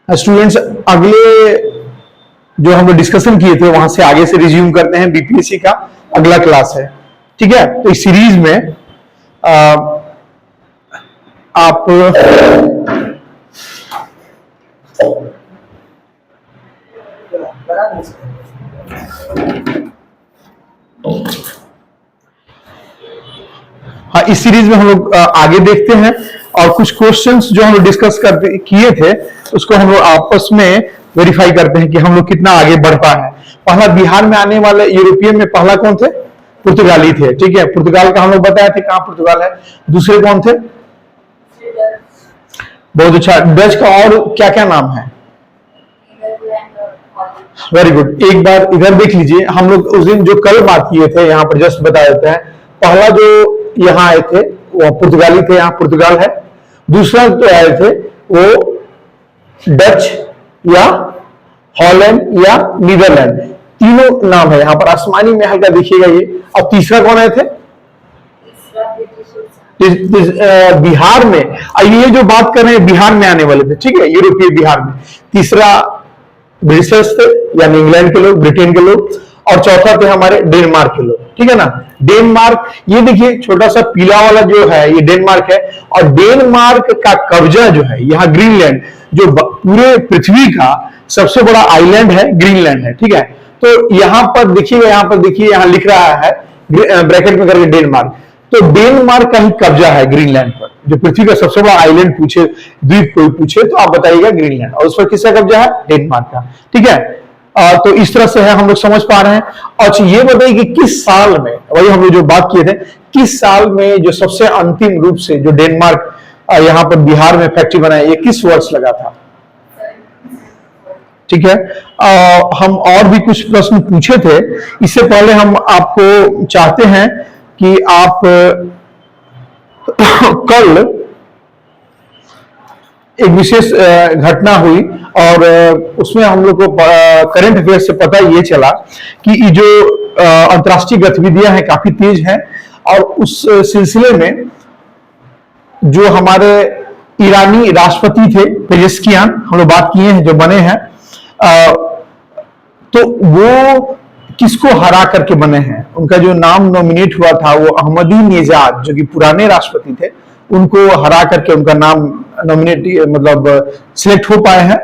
Students, अगले जो हम लोग डिस्कशन किए थे वहां से आगे से रिज्यूम करते हैं। बीपीएससी का अगला क्लास है, ठीक है। तो इस सीरीज में आप हाँ, इस सीरीज में हम लोग आगे देखते हैं और कुछ क्वेश्चंस जो हम लोग डिस्कस करते किए थे उसको हम लोग आपस में वेरीफाई करते हैं कि हम लोग कितना आगे बढ़ पाए हैं। पहला बिहार में आने वाले यूरोपियन में पहला कौन थे? पुर्तगाली थे, ठीक है। पुर्तगाल का हम लोग बताए थे कहां पुर्तगाल है। दूसरे कौन थे? बहुत अच्छा, डच का और क्या क्या नाम है? Very good. एक बार इधर देख लीजिए, हम लोग उस दिन जो कल बात किए थे यहाँ पर जस्ट बता देते हैं। पहला जो यहाँ आए थे वो पुर्तगाली थे, यहाँ पुर्तगाल है। दूसरा जो आए थे वो डच या हॉलैंड या नीदरलैंड, तीनों नाम है यहाँ पर। आसमानी में हल्का देखिएगा ये। और तीसरा कौन आए थे? बिहार में। ये जो बात कर रहे हैं बिहार में आने वाले थे, ठीक है, यूरोपीय बिहार में। तीसरा ब्रिटिश थे यानी इंग्लैंड के लोग, ब्रिटेन के लोग। और चौथा थे हमारे डेनमार्क के लोग, ठीक है ना। डेनमार्क, ये देखिए छोटा सा पीला वाला जो है ये डेनमार्क है। और डेनमार्क का कब्जा जो है यहाँ ग्रीनलैंड, जो पूरे पृथ्वी का सबसे बड़ा आइलैंड है ग्रीनलैंड है, ठीक है। तो यहाँ पर देखिए, यहाँ पर देखिए, यहाँ लिख रहा है ब्रैकेट में करके डेनमार्क। तो डेनमार्क का ही कब्जा है ग्रीनलैंड पर। जो पृथ्वी का सबसे बड़ा आइलैंड पूछे, द्वीप कोई पूछे तो आप बताइएगा ग्रीनलैंड, और उस पर किसका कब्जा है? डेनमार्क का, ठीक है। तो इस तरह से है, हम लोग समझ पा रहे हैं। और ये बताइए कि किस साल में, वही हम लोग जो बात किए थे, किस साल में जो सबसे अंतिम रूप से जो डेनमार्क यहाँ पर बिहार में फैक्ट्री बनाई, ये किस वर्ष लगा था? ठीक है। हम और भी कुछ प्रश्न पूछे थे। इससे पहले हम आपको चाहते हैं कि आप कल एक विशेष घटना हुई और उसमें हम लोग को करंट अफेयर से पता ये चला कि ये जो अंतर्राष्ट्रीय गतिविधियां हैं काफी तेज हैं। और उस सिलसिले में जो हमारे ईरानी राष्ट्रपति थे पेजेस्कियान, हम लोग बात किए हैं, जो बने हैं, तो वो किसको हरा करके बने हैं? उनका जो नाम नॉमिनेट हुआ था वो अहमदीनेजाद, जो कि पुराने राष्ट्रपति थे, उनको हरा करके उनका नाम नॉमिनेट मतलब सिलेक्ट हो पाए हैं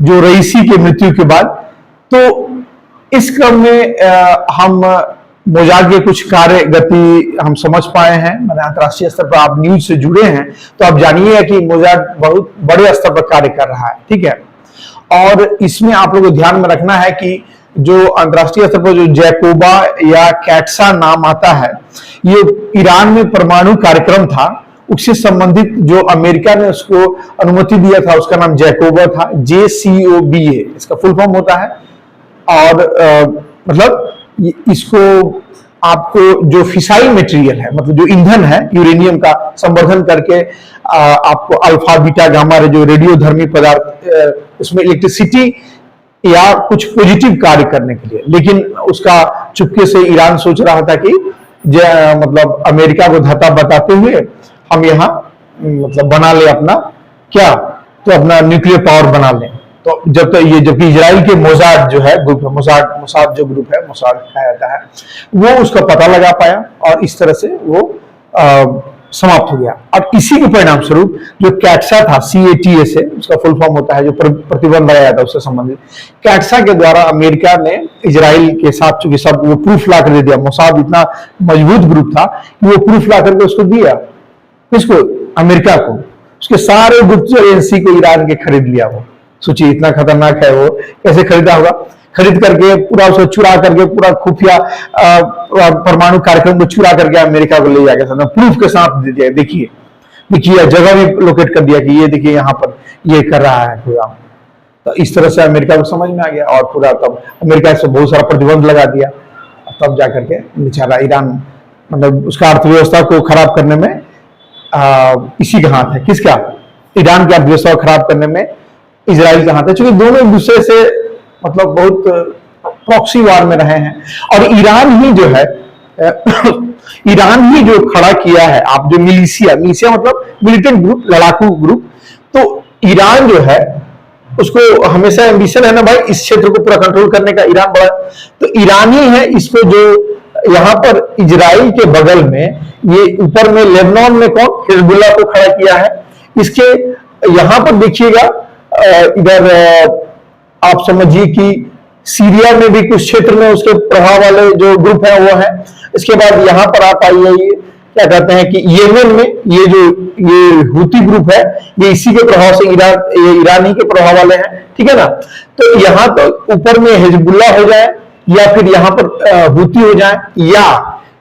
जो रईसी की मृत्यु के बाद। तो इस क्रम में हम मोजाद के कुछ कार्य गति हम समझ पाए हैं। मैंने अंतर्राष्ट्रीय स्तर पर, आप न्यूज से जुड़े हैं तो आप जानिए कि मोजाद बहुत बड़े स्तर पर कार्य कर रहा है, ठीक है। और इसमें आप लोगों को ध्यान में रखना है कि जो अंतर्राष्ट्रीय स्तर पर जो जैकोबा या कैट्सा नाम आता है, ये ईरान में परमाणु कार्यक्रम था, उससे संबंधित जो अमेरिका ने उसको अनुमति दिया था उसका नाम जैकोबा था, JCOBA इसका फुल फॉर्म होता है। और मतलब इसको आपको जो फिसाइल मटेरियल है, मतलब जो ईंधन है यूरेनियम का, संवर्धन करके आपको अल्फा बीटा गामा जो रेडियोधर्मी पदार्थ, उसमें इलेक्ट्रिसिटी या कुछ पॉजिटिव कार्य करने के लिए। लेकिन उसका चुपके से ईरान सोच रहा था कि मतलब अमेरिका को धता बताते हुए हम यहाँ मतलब बना ले अपना क्या, तो अपना न्यूक्लियर पावर बना लें। तो जब तक ये, जबकि इजराइल के मोसाद जो है ग्रुप है, मोसाद जो ग्रुप है, मोसाद कहा जाता है, वो उसका पता लगा पाया और इस तरह से वो समाप्त हो गया। अब इसी के परिणाम स्वरूप जो कैट्सा था, CATA उसका फुल फॉर्म होता है, जो प्रतिबंध लगाया था उससे संबंधित, कैट्सा के द्वारा अमेरिका ने इजराइल के साथ चूंकि सब वो प्रूफ ला कर दे दिया। मोसाद इतना मजबूत ग्रुप था कि वो प्रूफ ला करके उसको दिया, किसको? अमेरिका को। उसके सारे गुप्तचर एजेंसी को ईरान के खरीद लिया। वो सोचिए इतना खतरनाक है, वो कैसे खरीदा होगा? खरीद करके पूरा उसको चुरा करके, पूरा खुफिया परमाणु कार्यक्रम को चुरा करके अमेरिका को ले जाकर प्रूफ के साथ दे दिया। देखिए जगह भी लोकेट कर दिया कि ये देखिए यहाँ पर ये कर रहा है प्रोग्राम। तो इस तरह से अमेरिका को समझ में आ गया और पूरा तब अमेरिका से बहुत सारा प्रतिबंध लगा दिया। तब जाकर के बेचारा ईरान मतलब उसका अर्थव्यवस्था को खराब करने में इसी का हाथ है। किसका? ईरान की अर्थव्यवस्था को खराब करने में इजराइल का हाथ है, क्योंकि दोनों एक दूसरे से मतलब बहुत प्रॉक्सी वार में रहे हैं। और ईरान ही जो है ईरान ही जो खड़ा किया है, आप जो मिलिशिया मतलब मिलिटेंट ग्रुप, लड़ाकू ग्रुप, तो ईरान जो है उसको हमेशा एम्बिशन है ना भाई इस क्षेत्र को पूरा कंट्रोल करने का, ईरान बड़ा, तो ईरानी है इसको जो यहाँ पर इजराइल के बगल में, ये ऊपर में लेबनान में कौन, हिजबुल्लाह को खड़ा किया है। इसके यहाँ पर देखिएगा इधर आप समझिए कि सीरिया में भी कुछ क्षेत्र में उसके प्रभाव वाले जो ग्रुप है वो है। इसके बाद यहाँ पर आप आइए, क्या कहते हैं कि येमेन में ये हुती ग्रुप है, ये इसी के प्रभाव से ये ईरानी के प्रभाव वाले हैं, ठीक है ना। तो यहाँ तो ऊपर में हिजबुल्लाह हो जाए या फिर यहाँ पर हुती हो जाए, या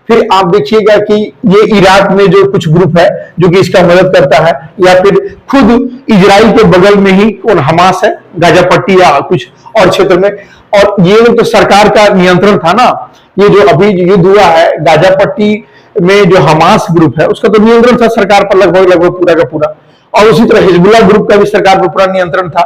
फिर आप देखिएगा कि ये इराक में जो कुछ ग्रुप है जो कि इसका मदद करता है, या फिर खुद इजराइल के बगल में ही कौन हमास है, गाजा पट्टी या कुछ और क्षेत्र में। और ये तो सरकार का नियंत्रण था ना, ये जो अभी युद्ध हुआ है गाजा पट्टी में जो हमास ग्रुप है उसका तो नियंत्रण था सरकार पर लगभग पूरा का पूरा, और उसी तरह हिजबुल्लाह ग्रुप का भी सरकार पर पूरा नियंत्रण था।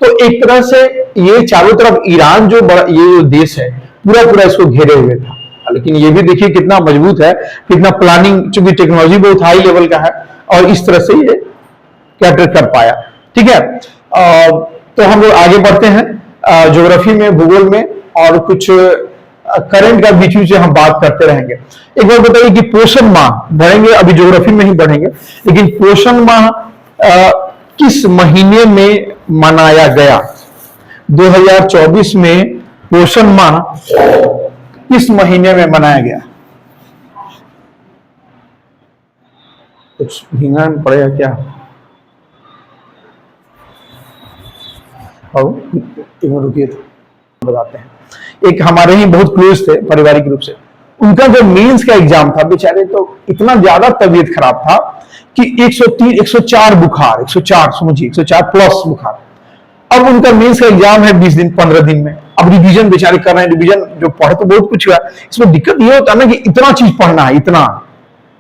तो एक तरह से ये चारों तरफ ईरान जो बड़ा ये जो देश है पूरा इसको घेरे हुए था। लेकिन ये भी देखिए कितना मजबूत है, कितना प्लानिंग, चूंकि टेक्नोलॉजी बहुत हाई लेवल का है और इस तरह से ये कैटर कर पाया, ठीक है। तो हम लोग आगे बढ़ते हैं ज्योग्राफी में, भूगोल में, और कुछ करंट का बीच बीच हम बात करते रहेंगे। एक बार बताइए कि पोषण माह बढ़ेंगे, अभी ज्योग्राफी में ही बढ़ेंगे, लेकिन पोषण माह किस महीने में मनाया गया? 2024 में पोषण माह किस महीने में मनाया गया? कुछ भींगा पड़ेगा क्या? रुकिए तो बताते हैं। एक हमारे ही बहुत क्लोज थे पारिवारिक रूप से, उनका जो मेंस का एग्जाम था, बेचारे तो इतना ज्यादा तबीयत खराब था कि 103 104 बुखार, 104 समझिए 104 प्लस बुखार। अब उनका मेंस का एग्जाम है 20 दिन 15 दिन में। अब रिवीजन बेचारे कर रहे हैं, रिवीजन जो पढ़े तो बहुत कुछ हुआ। इसमें दिक्कत ये होता है ना कि इतना चीज पढ़ना है, इतना,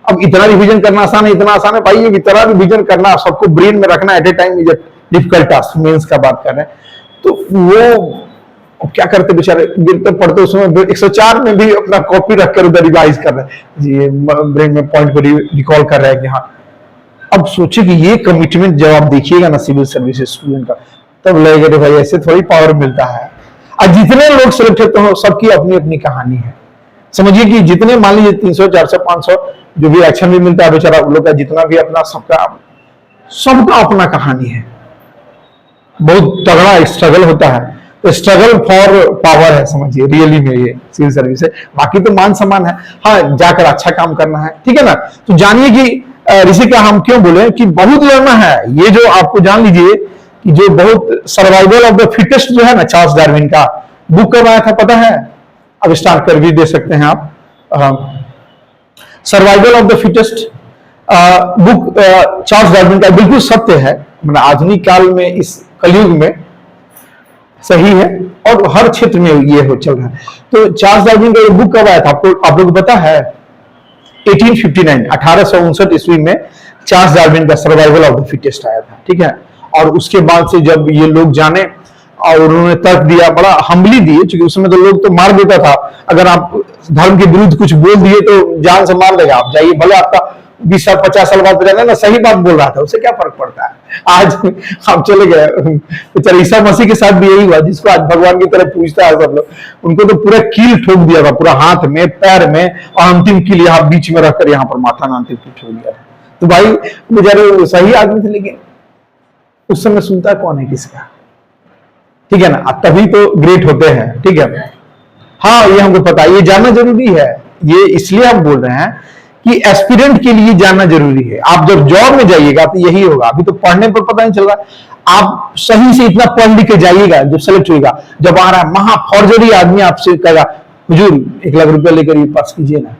अब इतना रिवीजन करना आसान है, इतना आसान है भाई, इतना रिवीजन करना, सबको ब्रेन में रखना at a time is difficult task. Mains का बात कर रहे हैं तो वो क्या करते बेचारे, गिरते पढ़ते उसमें 104 में भी अपना कॉपी रखकर उधर रिवाइज कर रहे हैं जी, ब्रेन में पॉइंट को रिकॉल कर रहे हैं कि हाँ। अब सोचिए कि ये कमिटमेंट जब आप देखिएगा ना सिविल सर्विसेज स्टूडेंट का, तब लगेगा भाई ऐसे थोड़ी पावर मिलता है। और जितने लोग सिलेक्ट होते हैं सबकी अपनी अपनी कहानी है। समझिए कि जितने मान लीजिए 300 400 500 जो भी एक्शन भी मिलता है बेचारा उन लोग का, जितना भी अपना सबका अपना कहानी है। बहुत तगड़ा स्ट्रगल होता है, तो स्ट्रगल फॉर पावर है, समझिए रियली में ये सिविल सर्विस है। बाकी तो मान सम्मान है, हाँ जाकर अच्छा काम करना है, ठीक है ना। तो जानिए कि ऋषि का हम क्यों बोले कि बहुत लड़ना है। ये जो आपको जान लीजिए कि जो बहुत सर्वाइवल ऑफ द फिटेस्ट जो है ना, चार्ल्स डार्विन का बुक कब आया था पता है? अब स्टार्ट कर भी दे सकते हैं आप, survival of the fittest book Charles Darwin का, बिल्कुल सत्य है। मतलब आधुनिक काल में, इस कलयुग में सही है और हर क्षेत्र में ये हो चल रहा है। तो चार्ल्स डार्विन का ये बुक कब आया था आपको, आप लोग पता है? 1859 1859 ईस्वी में चार्ल्स डार्विन का सर्वाइवल ऑफ द फिटेस्ट आया था, ठीक है। और उसके बाद से जब ये लोग जाने और उन्होंने तर्क दिया, बड़ा हम्बली दिए, क्योंकि उस समय तो लोग तो मार देता था, अगर आप धर्म के विरुद्ध कुछ बोल दिए तो जान से मार देगा, आप जाइए, भले आपका 20 साल 50 साल बाद रहना ना, सही बात बोल रहा था, उससे क्या फर्क पड़ता है। आज आप चले गए, बेचारे ईसा मसीह के साथ भी यही हुआ, जिसको आज भगवान की तरह पूछता है सब लोग, उनको तो पूरा कील ठोक दिया था, पूरा हाथ में पैर में, और अंतिम कील यहाँ बीच में रखकर यहाँ पर माथा में अंतिम कील ठोक दिया था। तो भाई बेचारे सही आदमी थे, लेकिन उस समय सुनता कौन है किसका, ठीक है ना। तभी तो ग्रेट होते हैं, ठीक है। हाँ ये हमको पता है, ये जानना जरूरी है। ये इसलिए हम बोल रहे हैं कि एस्पिरेंट के लिए जानना जरूरी है। आप जब जॉब में जाइएगा तो यही होगा, अभी तो पढ़ने पर पता नहीं चल रहा। आप सही से इतना पढ़ लिख के जाइएगा, जब सेलेक्ट होगा, जब आ रहा है महा फॉर्जरी आदमी आपसे कहेगा हुजूर 1 लाख रुपया लेकर ये पास कीजिए ना।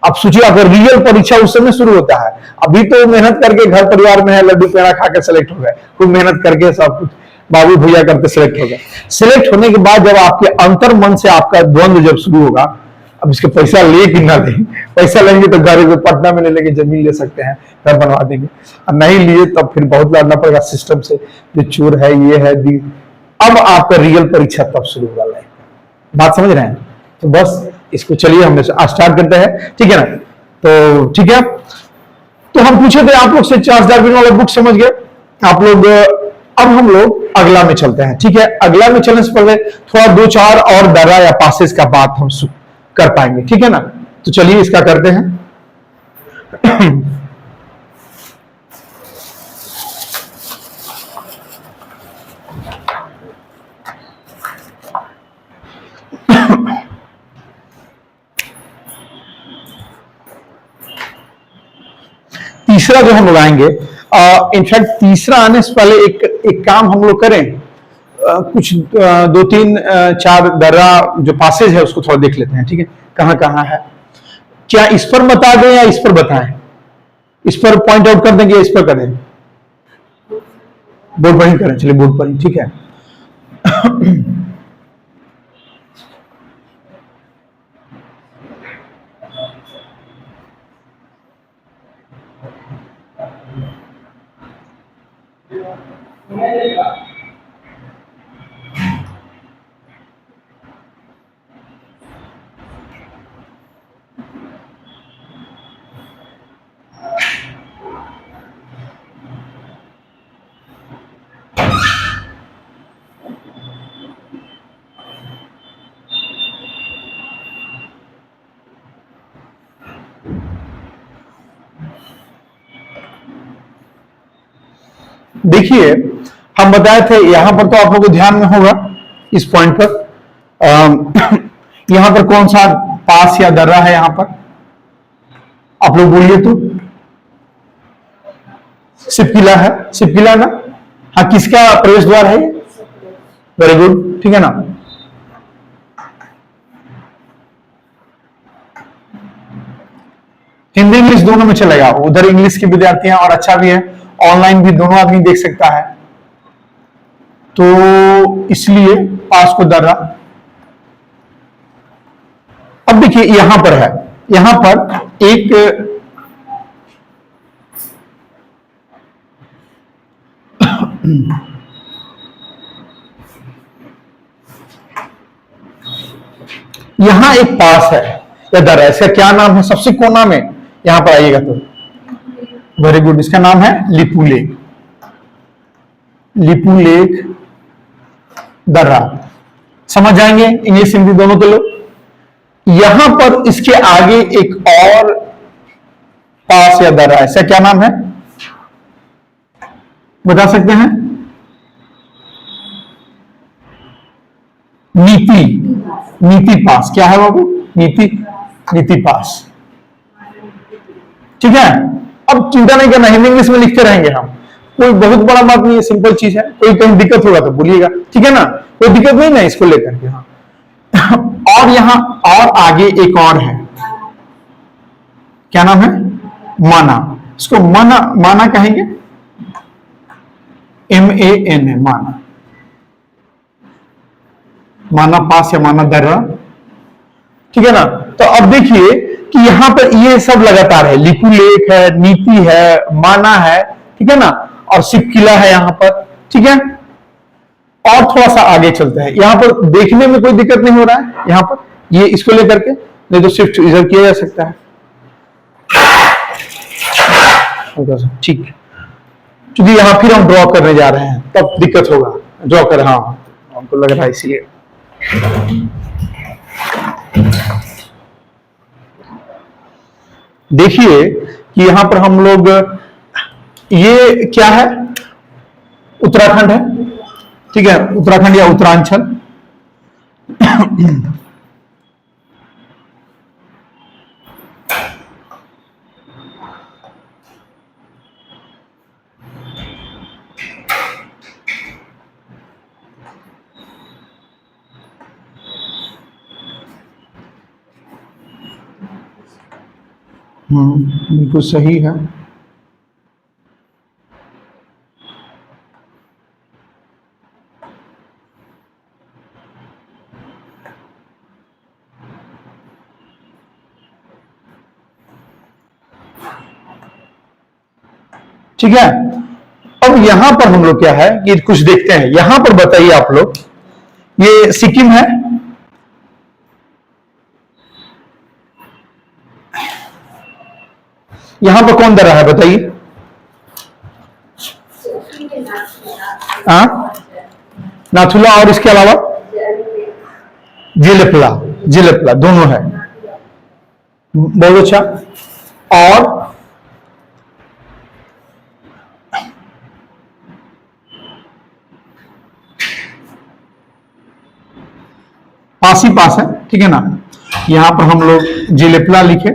आप सोचिए अगर रियल परीक्षा उस समय शुरू होता है, अभी तो मेहनत करके घर परिवार में है, लड्डू पेड़ा खाकर सेलेक्ट हो गए, खूब मेहनत करके सब कुछ बाबू भैया करके सेलेक्ट हो गए। सेलेक्ट होने के बाद जब आपके अंतर मन से आपका द्वंद्व जब शुरू होगा, अब इसके पैसा ले कि ना ले, पैसा लेंगे तो घर को पटना में ले लेंगे, जमीन ले सकते हैं, घर बनवा देंगे, और नहीं लिए तब फिर बहुत लड़ना पड़ेगा सिस्टम से, जो चोर है ये है दी। अब आपका रियल परीक्षा तब शुरू होगा। बात समझ रहे हैं? तो बस इसको चलिए हम स्टार्ट करते हैं, ठीक है ना। तो ठीक है, तो हम पूछे थे आप लोग से, चार्ल्स डार्विन वाला बुक समझ गए आप लोग? अब हम लोग अगला में चलते हैं, ठीक है। अगला में चलने से पहले थोड़ा दो चार और दर्रा या पासेज का बात हम कर पाएंगे, ठीक है ना। तो चलिए इसका करते हैं। तीसरा जो हम लोग आएंगे, इनफैक्ट तीसरा आने से पहले एक काम हम लोग करें, कुछ दो तीन चार दर्रा जो पासेज है उसको थोड़ा देख लेते हैं, ठीक है। कहां कहां है, क्या इस पर बता दें या इस पर बताएं? इस पर पॉइंट आउट कर देंगे या इस पर करें? बोर्ड पर ही करें, चलिए बोर्ड पर ही, ठीक है। देखिए, हम बताए थे यहां पर, तो आप लोगों को ध्यान में होगा इस पॉइंट पर, यहां पर कौन सा पास या दर्रा है? यहां पर आप लोग बोलिए तो। सिपकिला है, सिपकिला ना। हाँ, किसका प्रवेश द्वार है? वेरी गुड, ठीक है ना। हिंदी इंग्लिश दोनों में चलेगा, उधर इंग्लिश के विद्यार्थी हैं और अच्छा भी है, ऑनलाइन भी दोनों आदमी देख सकता है, तो इसलिए पास को दर्रा। अब देखिए यहां पर है, यहां पर एक यहां एक पास है या दर्रा, इसका क्या नाम है? सबसे कोना में यहां पर आइएगा तो, वेरी गुड, इसका नाम है लिपू लेक। लिपू लेक दर्रा, समझ जाएंगे इंग्लिश हिंदी दोनों के लोग। यहां पर इसके आगे एक और पास या दर्रा है, इसका क्या नाम है? बता सकते हैं? नीति, नीति पास। क्या है बाबू? नीति, नीति पास, ठीक है। अब चिंता नहीं करना, हिंदी इंग्लिश में लिखते रहेंगे हम, कोई बहुत बड़ा बात नहीं है, सिंपल चीज है। कोई कहीं दिक्कत होगा तो बोलिएगा, ठीक है ना, कोई दिक्कत नहीं ना इसको लेकर के। हाँ, और यहां और आगे एक और है, क्या नाम है? माना। इसको माना, माना कहेंगे, MAN है, माना। माना पास या माना दर्रा, ठीक है ना। तो अब देखिए कि यहां पर ये सब लगातार है, लिपू लेक है, नीति है, माना है, ठीक है ना, और सिपकिला है यहां पर, ठीक है। और थोड़ा सा आगे चलते हैं, यहां पर देखने में कोई दिक्कत नहीं हो रहा है, यहां पर ये इसको लेकर के, नहीं तो शिफ्ट इधर किया जा सकता है, ठीक है। क्योंकि यहां फिर हम ड्रॉ करने जा रहे हैं तब दिक्कत होगा, ड्रॉ कर, हाँ हमको लग रहा है इसलिए। देखिए कि यहां पर हम लोग, ये क्या है? उत्तराखंड है, ठीक है, उत्तराखंड या उत्तरांचल। बिल्कुल सही है। ठीक है, अब यहां पर हम लोग क्या है कि कुछ देखते हैं, यहां पर बताइए आप लोग, ये सिक्किम है, यहां पर कौन दर्रा है बताइए? हाँ, नाथुला और इसके अलावा जिलेपला, जिलेपला दोनों है। बहुत अच्छा। और पास ही पास है, ठीक है ना। यहां पर हम लोग जिलेपला लिखे,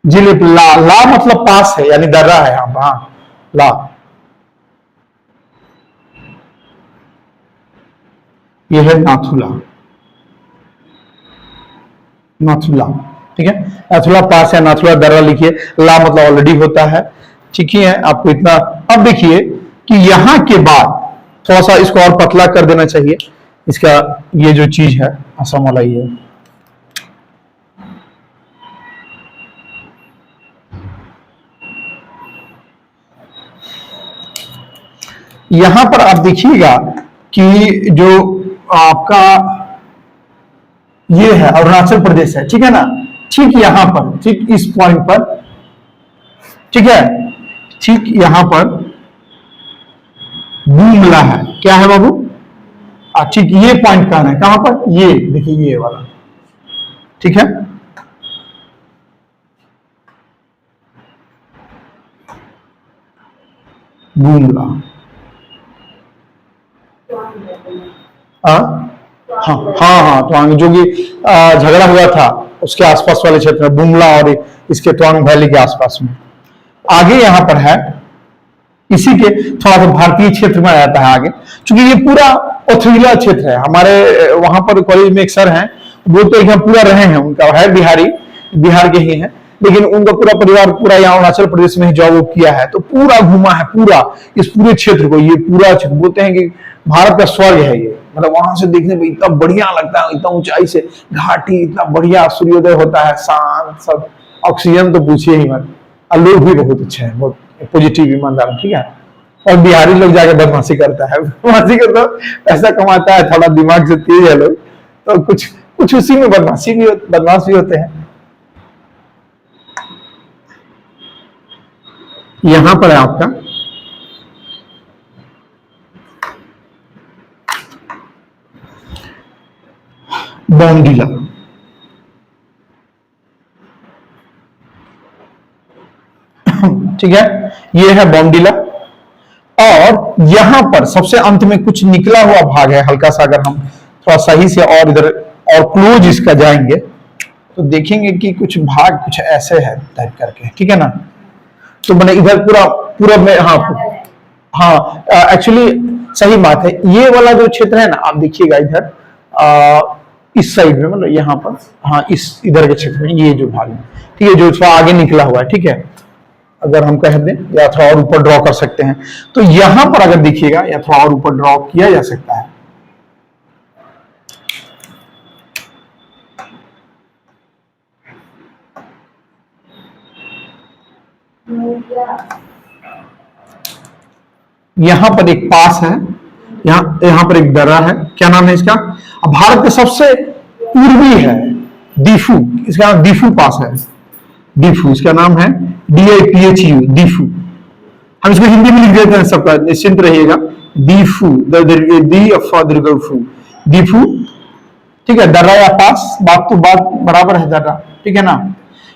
जिलेपला, ला मतलब पास है, यानी दर्रा है यहां पर। हाँ, ला, यह है नाथुला, नाथुला, ठीक है। नाथुला पास है, नाथुला दर्रा लिखिए। ला मतलब ऑलरेडी होता है, ठीक ही है। आपको इतना, अब देखिए कि यहां के बाद थोड़ा सा इसको और पतला कर देना चाहिए, इसका ये जो चीज है असम वाला, ये यहां पर आप देखिएगा कि जो आपका ये है अरुणाचल प्रदेश है, ठीक है ना। ठीक यहां पर, ठीक इस पॉइंट पर, ठीक है, ठीक यहां पर बूमला है। क्या है बाबू? ठीक ये पॉइंट कहां है, कहां पर? ये देखिए, ये वाला, ठीक है। बूमला, हाँ हाँ हाँ, तो जो कि झगड़ा हुआ था उसके आसपास वाले क्षेत्र में, बुमला और इसके ट्वांग वैली के आसपास में। आगे यहां पर है, इसी के थोड़ा सा भारतीय क्षेत्र में रहता है आगे, क्योंकि ये पूरा पथरीला क्षेत्र है। हमारे वहां पर कॉलेज में एक सर हैं, वो तो यहाँ पूरा रहे हैं, उनका है बिहारी, बिहार के ही हैं, लेकिन उनका पूरा परिवार पूरा यहाँ अरुणाचल प्रदेश में ही जॉब किया है, तो पूरा घुमा है, पूरा इस पूरे क्षेत्र को। ये पूरा क्षेत्र बोलते हैं कि भारत का स्वर्ग है ये, मतलब वहां से देखने में इतना बढ़िया लगता है, इतना ऊंचाई से घाटी, इतना बढ़िया सूर्योदय होता है, शांत सब, ऑक्सीजन तो पूछिए ही मत। और लोग भी बहुत अच्छे हैं, बहुत पॉजिटिव, ईमानदार, ठीक है। और बिहारी लोग जाके बदमाशी करता है, बदमाशी करता है, पैसा कमाता है, थोड़ा दिमाग से तेज है लोग, तो कुछ कुछ उसी में बदमाश भी होते हैं। यहां पर है आपका बॉन्डीला, ठीक है, ये है बॉन्डीला। और यहां पर सबसे अंत में कुछ निकला हुआ भाग है हल्का सा, अगर हम थोड़ा सही से और इधर और क्लोज इसका जाएंगे तो देखेंगे कि कुछ भाग कुछ ऐसे है टाइप करके, ठीक है ना। तो मैंने इधर पूरा पूरा में, हाँ हाँ, एक्चुअली सही बात है। ये वाला जो क्षेत्र है ना, आप देखिएगा इधर इस साइड में, मतलब यहाँ पर, हाँ इस इधर के क्षेत्र में ये जो भाग है, ठीक है, जो थोड़ा आगे निकला हुआ है, ठीक है। अगर हम कह दें या थोड़ा और ऊपर ड्रॉ कर सकते हैं, तो यहां पर अगर देखिएगा या थोड़ा और ऊपर ड्रॉ किया जा सकता है। यहां पर एक पास है, यहां पर एक दर्रा है, क्या नाम है इसका? अब भारत के सबसे पूर्वी है दीफू, इसका नाम दीफू पास है। दीफू, इसका नाम है DIPHU, दीफू। हम इसको हिंदी में लिख देते हैं सबका, निश्चिंत रहिएगा। दीफू, दीफू, दीफू, ठीक है। दर्रा या पास, बात तो बात बराबर है, दर्रा, ठीक है ना।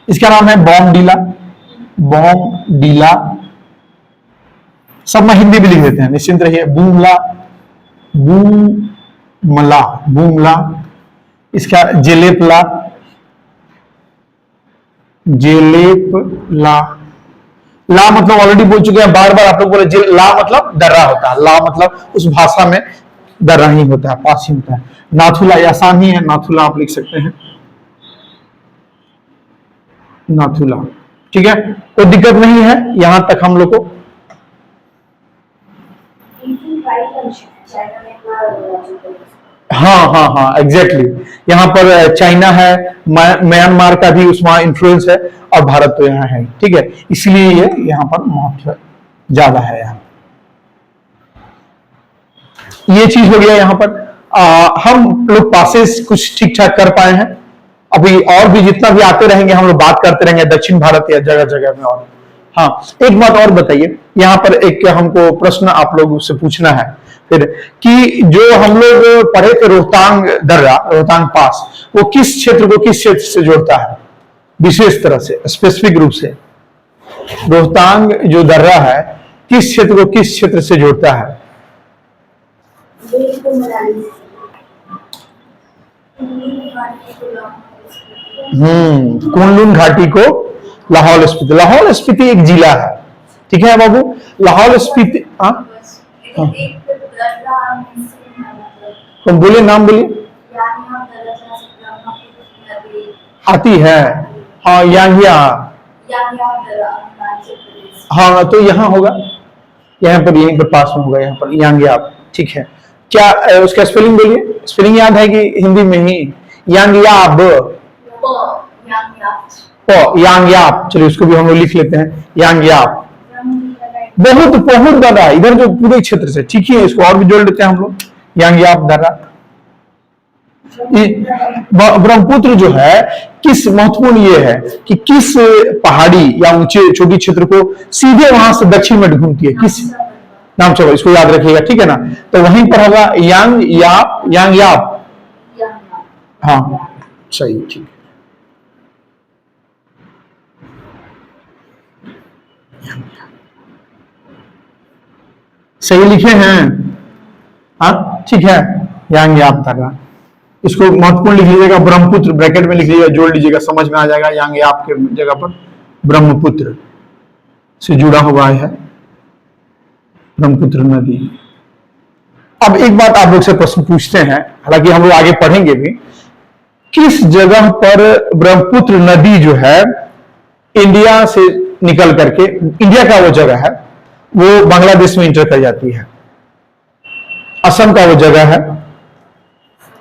इसका नाम है बॉमडीला, बॉमडीला, सब में हिंदी भी लिख देते हैं, निश्चिंत रहिए। बूमला, बूमला, बूमला, इसका जेलेपला, जेलेपला। ला मतलब ऑलरेडी बोल चुके हैं, बार बार आप लोग बोले, ला मतलब दर्रा होता है, ला मतलब उस भाषा में दर्रा ही होता है, पास ही होता है। नाथुला आसान ही है, नाथुला आप लिख सकते हैं, नाथुला, ठीक है, कोई दिक्कत नहीं है यहां तक हम लोग को। हाँ हाँ हाँ, एग्जैक्टली, यहाँ पर चाइना है, म्यांमार का भी उसमें इन्फ्लुएंस है, और भारत तो यहाँ है, ठीक है, इसलिए ये यहाँ पर महत्व ज्यादा है। यहाँ ये चीज हो गया। यहाँ पर हम लोग पासेस कुछ ठीक ठाक कर पाए हैं, अभी और भी जितना भी आते रहेंगे हम लोग बात करते रहेंगे दक्षिण भारत या जगह जगह में। और हाँ, एक बात और बताइए, यहाँ पर एक हमको प्रश्न आप लोगों से पूछना है फिर, कि जो हम लोग पढ़े थे रोहतांग दर्रा, रोहतांग पास, वो किस क्षेत्र को किस क्षेत्र से जोड़ता है विशेष तरह से, स्पेसिफिक रूप से? रोहतांग जो दर्रा है किस क्षेत्र को किस क्षेत्र से जोड़ता है? कुनलुन घाटी को लाहौल स्पीति, लाहौल स्पीति एक जिला है, ठीक है बाबू? लाहौल स्पीति, हाँ तुम बोलिए, नाम बोलिए। आती है, हाँ यांगिया, हाँ तो यहाँ होगा, यहाँ पर यहीं पर पास में होगा, यहाँ पर यांगयाप, ठीक है। क्या उसका स्पेलिंग बोलिए, स्पेलिंग याद है कि हिंदी में ही? यांगयाब, यांगयाप, चलिए उसको भी हम लोग लिख लेते हैं, यांगयाप। बहुत बहुत बड़ा इधर जो पूरे क्षेत्र से, ठीक है, इसको और भी जोड़ लेते हैं हम लोग, यांगयाप दर्रा। ब्रह्मपुत्र जो है किस, महत्वपूर्ण ये है कि किस पहाड़ी या ऊंचे चोटी क्षेत्र को सीधे वहां से दक्षिण में घूमती है, किस नाम? चलो इसको याद रखिएगा, ठीक है ना? तो वहीं पर होगा यांगयाप, यांगयाप, हाँ सही, ठीक है। सही लिखे हैं, हाँ ठीक है, यांगयाप दर्रा। इसको महत्वपूर्ण लिख लीजिएगा, ब्रह्मपुत्र ब्रैकेट में लिख लीजिएगा, जोड़ लीजिएगा, समझ में आ जाएगा। यांगयाप के जगह पर ब्रह्मपुत्र से जुड़ा हुआ है ब्रह्मपुत्र नदी। अब एक बात आप लोग से प्रश्न पूछते हैं, हालांकि हम लोग आगे पढ़ेंगे भी, किस जगह पर ब्रह्मपुत्र नदी जो है इंडिया से निकल करके, इंडिया का वो जगह है, वो बांग्लादेश में इंटर कर जाती है? असम का वो जगह है,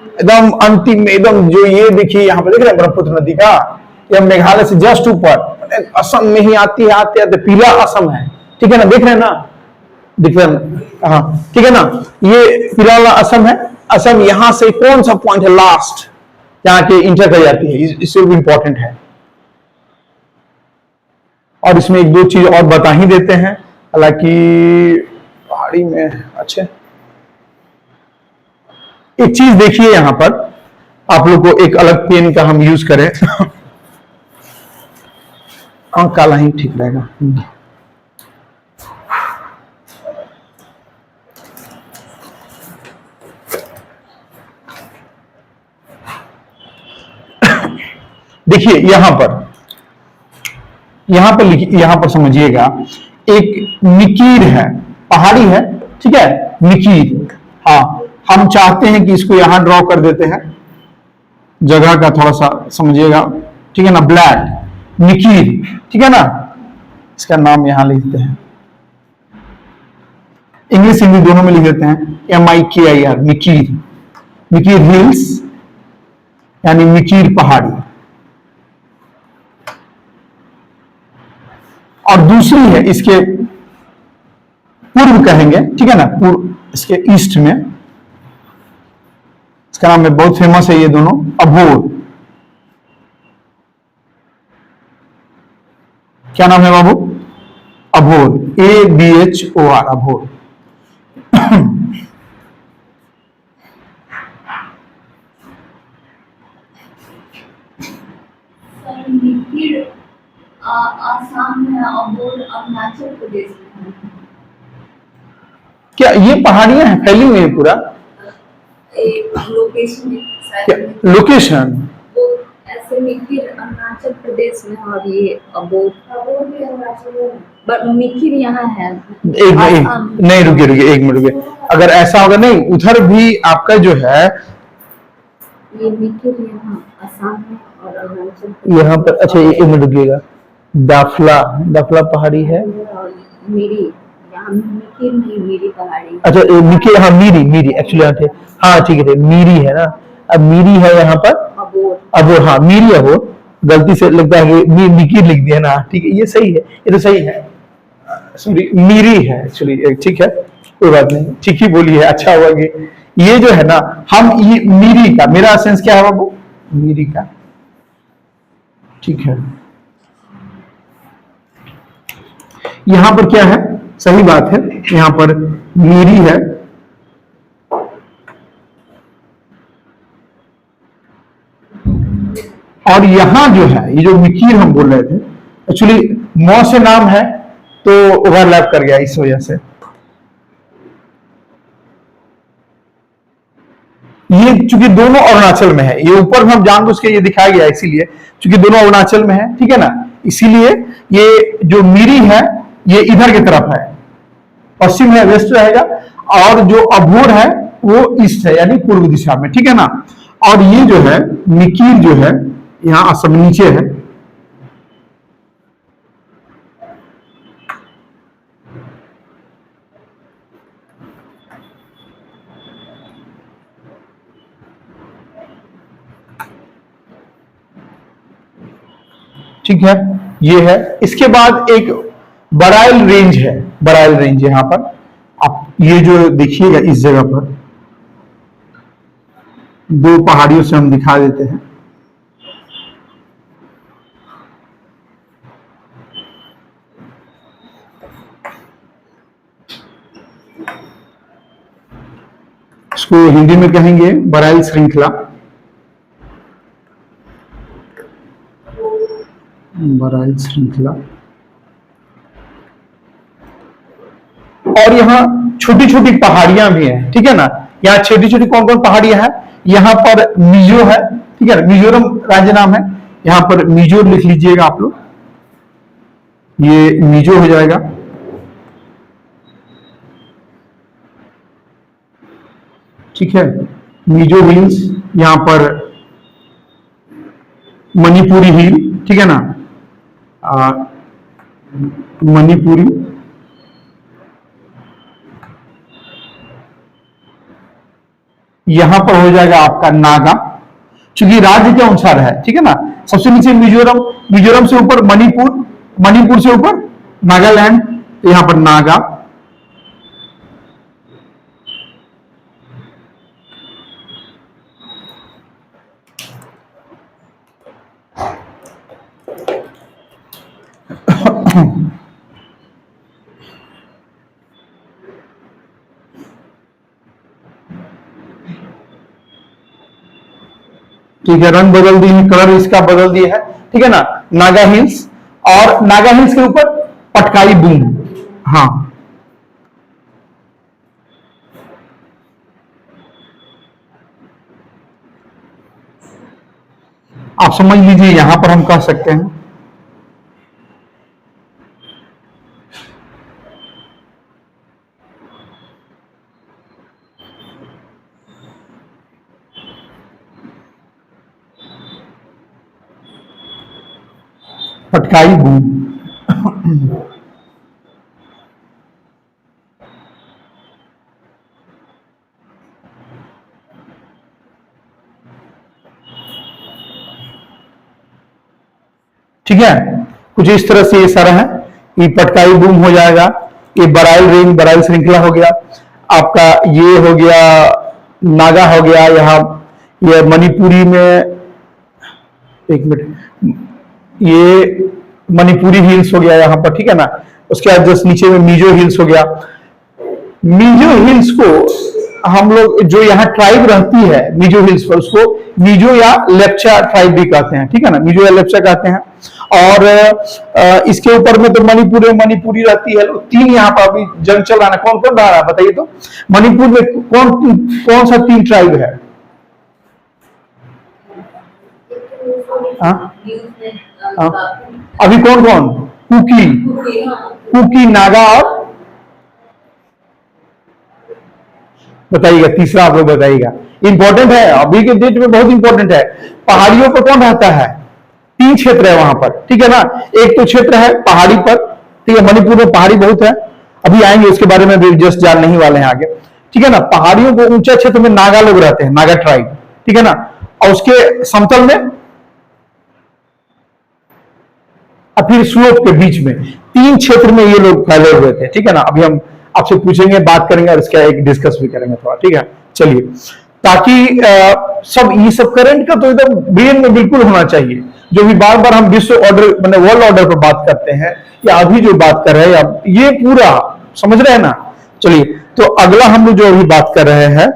एकदम अंतिम में, एकदम जो ये देखिए यहाँ पर देख रहे हैं ब्रह्मपुत्र नदी का, ये मेघालय से जस्ट ऊपर असम में ही आती है, आते आते पीला असम है, ठीक है ना? देख रहे हैं ना, दिख रहे हैं, हाँ ठीक है ना? ये पीला वाला असम है। असम यहाँ से कौन सा पॉइंट है लास्ट, यहाँ के इंटर कर जाती है, इससे भी इंपॉर्टेंट है। और इसमें एक दो चीज और बता ही देते हैं, हालांकि पहाड़ी में, अच्छा एक चीज देखिए यहां पर, आप लोग को एक अलग पेन का हम यूज करें, काला ही ठीक रहेगा। देखिए यहां पर लिखिए, यहां पर समझिएगा, एक निकीर है, पहाड़ी है, ठीक है, निकीर। हाँ, हम चाहते हैं कि इसको यहां ड्रॉ कर देते हैं, जगह का थोड़ा सा समझिएगा, ठीक है ना? ब्लैक निकीर, ठीक है ना? इसका नाम यहां लिखते हैं, इंग्लिश हिंदी दोनों में लिख देते हैं, MIKIR, निकीर, निकीर हिल्स यानी निकीर पहाड़ी। और दूसरी है इसके पूर्व कहेंगे, ठीक है ना, पूर्व, इसके ईस्ट में, इसका नाम है, बहुत फेमस है ये दोनों, अभोर। क्या नाम है बाबू? अभोर, ABHOR, अभोर। आसाम में, अभोर अरुणाचल प्रदेश में। क्या ये पहाड़ियां हैं फैली हुई है पूरा? लोकेशन ऐसे मिकिर अरुणाचल प्रदेश में, और ये अबोर भी अरुणाचल, मिकिर यहाँ है। नहीं रुकिए एक मिनट रुकिए, अगर ऐसा होगा, नहीं उधर भी आपका जो है, ये मिकिर यहाँ असम में और अरुणाचल यहाँ पर, अच्छा एक मिनट रुकिएगा, दाफला, दाफला पहाड़ी है, मेरी मिकिर नहीं, मीरी पहाड़ी। अच्छा मिकिर, हाँ मीरी, मीरी एक्चुअली, हाँ ठीक है, मीरी है ना, अब मीरी है यहाँ पर, अबोर, हाँ मीरी अबोर, गलती से लगता है कि मिकिर लिख दिया ना, ठीक है, ये सही है, ये तो सही है, सॉरी मीरी है एक्चुअली, ठीक है, कोई बात नहीं, ठीक ही बोली है, अच्छा हुआ कि ये जो है ना, हम ये मीरी का, मेरा सेंस क्या है बाबू? मीरी का ठीक है, यहां पर क्या है, सही बात है, यहां पर मीरी है, और यहां जो है ये जो मिकीर हम बोल रहे थे, एक्चुअली मौ से नाम है तो ओवरलैप कर गया इस वजह से। ये चूंकि दोनों अरुणाचल में है, ये ऊपर में हम जानबूझ के ये दिखाया गया इसीलिए चूंकि दोनों अरुणाचल में है, ठीक है ना, इसीलिए ये जो मीरी है ये इधर की तरफ है, पश्चिम है, वेस्ट रहेगा, और जो अभोर है वो ईस्ट है, यानी पूर्व दिशा में, ठीक है ना। और ये जो है मिकीर जो है यहां असम नीचे है, ठीक है, ये है। इसके बाद एक बराइल रेंज है, बराइल रेंज यहां पर आप ये जो देखिएगा इस जगह पर दो पहाड़ियों से हम दिखा देते हैं, इसको हिंदी में कहेंगे बराइल श्रृंखला, बराइल श्रृंखला। और यहाँ छोटी छोटी पहाड़ियां भी हैं, ठीक है ना, यहाँ छोटी छोटी कौन कौन पहाड़ियां हैं, यहाँ पर मिजो है, ठीक है, मिजोरम राज्य नाम है, यहाँ पर मिजो लिख लीजिएगा आप लोग, ये मिजो हो जाएगा। ठीक है, मिजो हिल्स, यहां पर मणिपुरी हिल, ठीक है ना, मणिपुरी, यहां पर हो जाएगा आपका नागा, क्योंकि राज्य के अनुसार है, ठीक है ना। सबसे नीचे मिजोरम, मिजोरम से ऊपर मणिपुर, मणिपुर से ऊपर नागालैंड, यहां पर नागा। ठीक है, रंग बदल दिए, कलर इसका बदल दिया है, ठीक है ना, नागा हिल्स। और नागा हिल्स के ऊपर पटकाई बूम, हाँ, आप समझ लीजिए, यहां पर हम कह सकते हैं पटकाई बूम। ठीक है, कुछ इस तरह से ये सारा है, ये पटकाई बूम हो जाएगा, ये बराइल रेंज, बराइल श्रृंखला हो गया आपका, ये हो गया नागा हो गया, यहाँ ये मणिपुरी में, एक मिनट, ये मणिपुरी हिल्स हो गया यहाँ पर, ठीक है ना। उसके बाद जस्ट नीचे में मिजो हिल्स हो गया। मिजो हिल्स को हम लोग, जो यहाँ ट्राइब रहती है मिजो हिल्स पर, उसको मिजो या लेप्चा ट्राइब भी कहते हैं, ठीक है ना, मिजो या लेप्चा कहते हैं। और इसके ऊपर में तो मणिपुर में मणिपुरी रहती है। तीन यहाँ पर अभी जंग चल रहा है, कौन कौन रहा है बताइए तो, मणिपुर में कौन कौन सा तीन ट्राइब है? अभी कौन कौन? कुकी, कुकी, नागा, और बताइएगा तीसरा, आप लोग बताइएगा, इंपॉर्टेंट है अभी के डेट में, बहुत इंपॉर्टेंट है। पहाड़ियों पर कौन रहता है? तीन क्षेत्र है वहां पर, ठीक है ना। एक तो क्षेत्र है पहाड़ी पर, ठीक है, मणिपुर में पहाड़ी बहुत है, अभी आएंगे उसके बारे में भी जस्ट जानने ही वाले हैं आगे, ठीक है ना। पहाड़ियों को ऊंचा क्षेत्र में नागा लोग रहते हैं, नागा ट्राइब, ठीक है ना। और उसके समतल में और फिर स्लोप के बीच में, तीन क्षेत्र में ये लोग फैले हुए थे, ठीक है ना। अभी हम आपसे पूछेंगे, बात करेंगे और इसका एक डिस्कस भी करेंगे थोड़ा, ठीक है। चलिए, ताकि सब ये सब करंट का तो एकदम ब्रेन में बिल्कुल होना चाहिए, जो भी बार बार हम विश्व ऑर्डर मैंने वर्ल्ड ऑर्डर पर बात करते हैं, या अभी जो बात कर रहे हैं अब ये पूरा समझ रहे हैं ना। चलिए, तो अगला हम लोग जो अभी बात कर रहे हैं,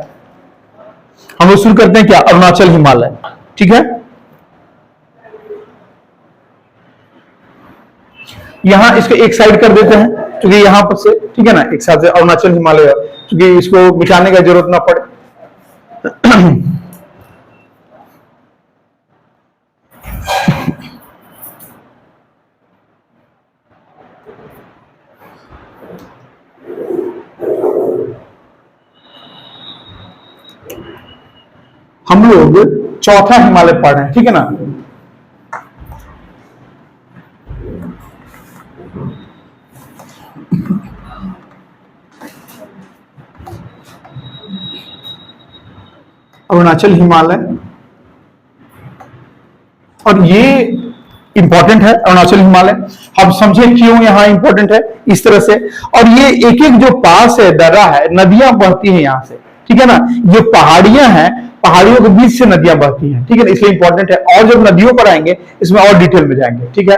हम लोग शुरू करते हैं क्या, अरुणाचल हिमालय। ठीक है, यहां इसको एक साइड कर देते हैं क्योंकि यहां पर से, ठीक है ना, एक साथ से अरुणाचल हिमालय, क्योंकि इसको मिटाने का जरूरत ना पड़े। हम लोग चौथा हिमालय पढ़ रहे हैं, ठीक है ना। अरुणाचल हिमालय, और ये इंपॉर्टेंट है अरुणाचल हिमालय। हम समझे क्यों यहां इंपॉर्टेंट है इस तरह से। और ये एक एक जो पास है, दर्रा है, नदियां बहती हैं यहां से, ठीक है ना। ये पहाड़ियां हैं, पहाड़ियों के बीच से नदियां बहती हैं, ठीक है ना, इसलिए इंपॉर्टेंट है। और जब नदियों पर आएंगे इसमें और डिटेल में जाएंगे, ठीक है।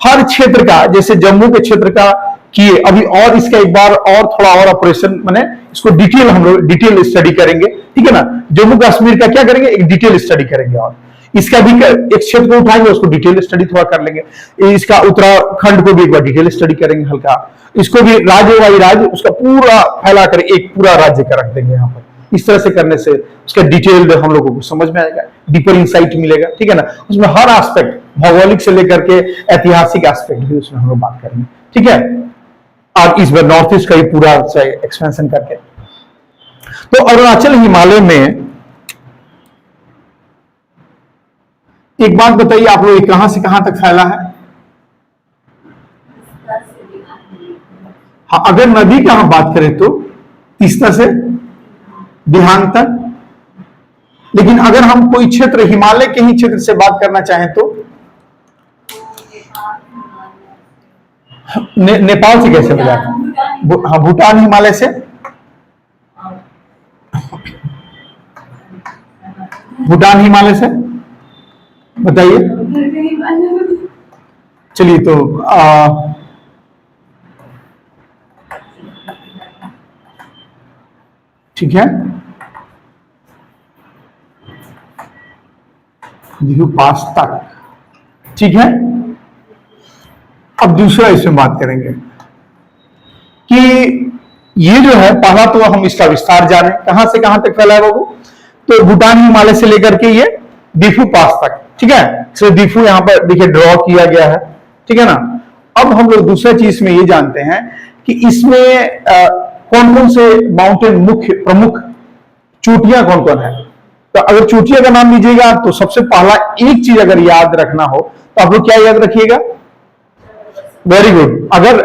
हर क्षेत्र का, जैसे जम्मू के क्षेत्र का किए अभी, और इसका एक बार और थोड़ा और ऑपरेशन मैंने इसको डिटेल, हम लोग डिटेल स्टडी करेंगे, ठीक है ना। जम्मू कश्मीर का क्या करेंगे, एक डिटेल स्टडी करेंगे, और इसका भी एक क्षेत्र को उठाएंगे, उसको डिटेल स्टडी थोड़ा कर लेंगे। इसका उत्तराखंड को भी एक बार डिटेल स्टडी करेंगे हल्का। इसको भी राज्य वाई राज्य उसका पूरा फैला कर एक पूरा राज्य का रख देंगे यहाँ पर। इस तरह से करने से उसका डिटेल हम लोगों को समझ में आएगा, डीपर इंसाइट मिलेगा, ठीक है ना। उसमें हर एस्पेक्ट, भौगोलिक से लेकर के ऐतिहासिक एस्पेक्ट भी उसमें हम लोग बात करेंगे, ठीक है। और इस बार नॉर्थ ईस्ट का ही पूरा एक्सपेंशन करके। तो अरुणाचल हिमालय में एक बात बताइए आप लोग, कहां से कहां तक फैला है। हाँ, अगर नदी का हम बात करें तो तीस्ता से दिहांग तक। लेकिन अगर हम कोई क्षेत्र हिमालय के ही क्षेत्र से बात करना चाहें तो नेपाल से कैसे बजा, हाँ भूटान हिमालय से, भूटान हिमालय से बताइए। चलिए, तो ठीक है, दिहु पास तक, ठीक है। अब दूसरा इसमें बात करेंगे कि ये जो है, पहला तो हम इसका विस्तार जाने, कहां से कहां तक फैला है बाबू, तो भूटान हिमालय से लेकर के ये दीफू पास तक, ठीक है। तो दीफू यहां पर देखिए ड्रॉ किया गया है, ठीक है ना। अब हम लोग दूसरा चीज में ये जानते हैं कि इसमें कौन कौन से माउंटेन, मुख्य प्रमुख चोटियां कौन कौन है। तो अगर चोटियां का नाम लीजिएगा तो सबसे पहला एक चीज अगर याद रखना हो तो आप लोग क्या याद रखिएगा, वेरी गुड। अगर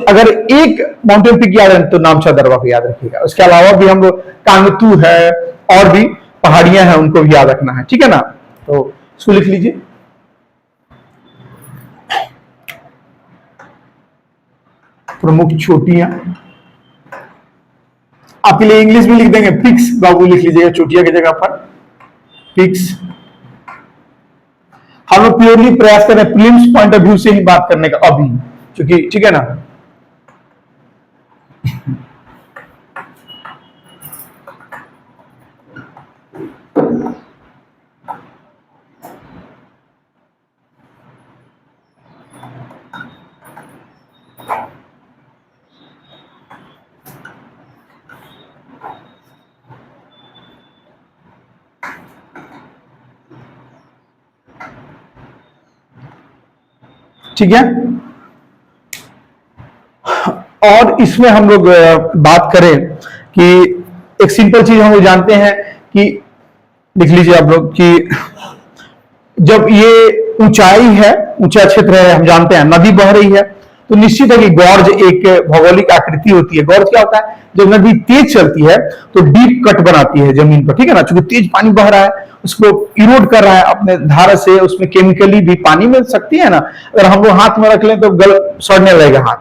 अगर एक माउंटेन पिक याद है तो नामचा दरवा को याद रखिएगा। उसके अलावा भी हम लोग कांगतू है और भी पहाड़ियां हैं, उनको भी याद रखना है, ठीक है ना। तो इसको लिख लीजिए, प्रमुख चोटियां। आपके लिए इंग्लिश में लिख देंगे, पिक्स बाबू लिख लीजिएगा चोटियां की जगह पर, पिक्स। हम लोग प्योरली प्रयास कर रहे हैं प्रीलिम्स पॉइंट ऑफ व्यू से ही बात करने का अभी, क्योंकि ठीक है ना। ठीक है, और इसमें हम लोग बात करें कि एक सिंपल चीज हम लोग जानते हैं कि, लिख लीजिए आप लोग, कि जब ये ऊंचाई है, ऊंचा क्षेत्र है, हम जानते हैं नदी बह रही है, तो निश्चित है कि गॉर्ज एक भौगोलिक आकृति होती है। गॉर्ज क्या होता है, जब नदी तेज चलती है तो डीप कट बनाती है जमीन पर, ठीक है ना। क्योंकि तेज पानी बह रहा है, उसको इरोड कर रहा है अपने धारा से, उसमें केमिकली भी पानी मिल सकती है ना। अगर हम लोग हाथ में रख लें तो गल सड़ने लगेगा हाथ,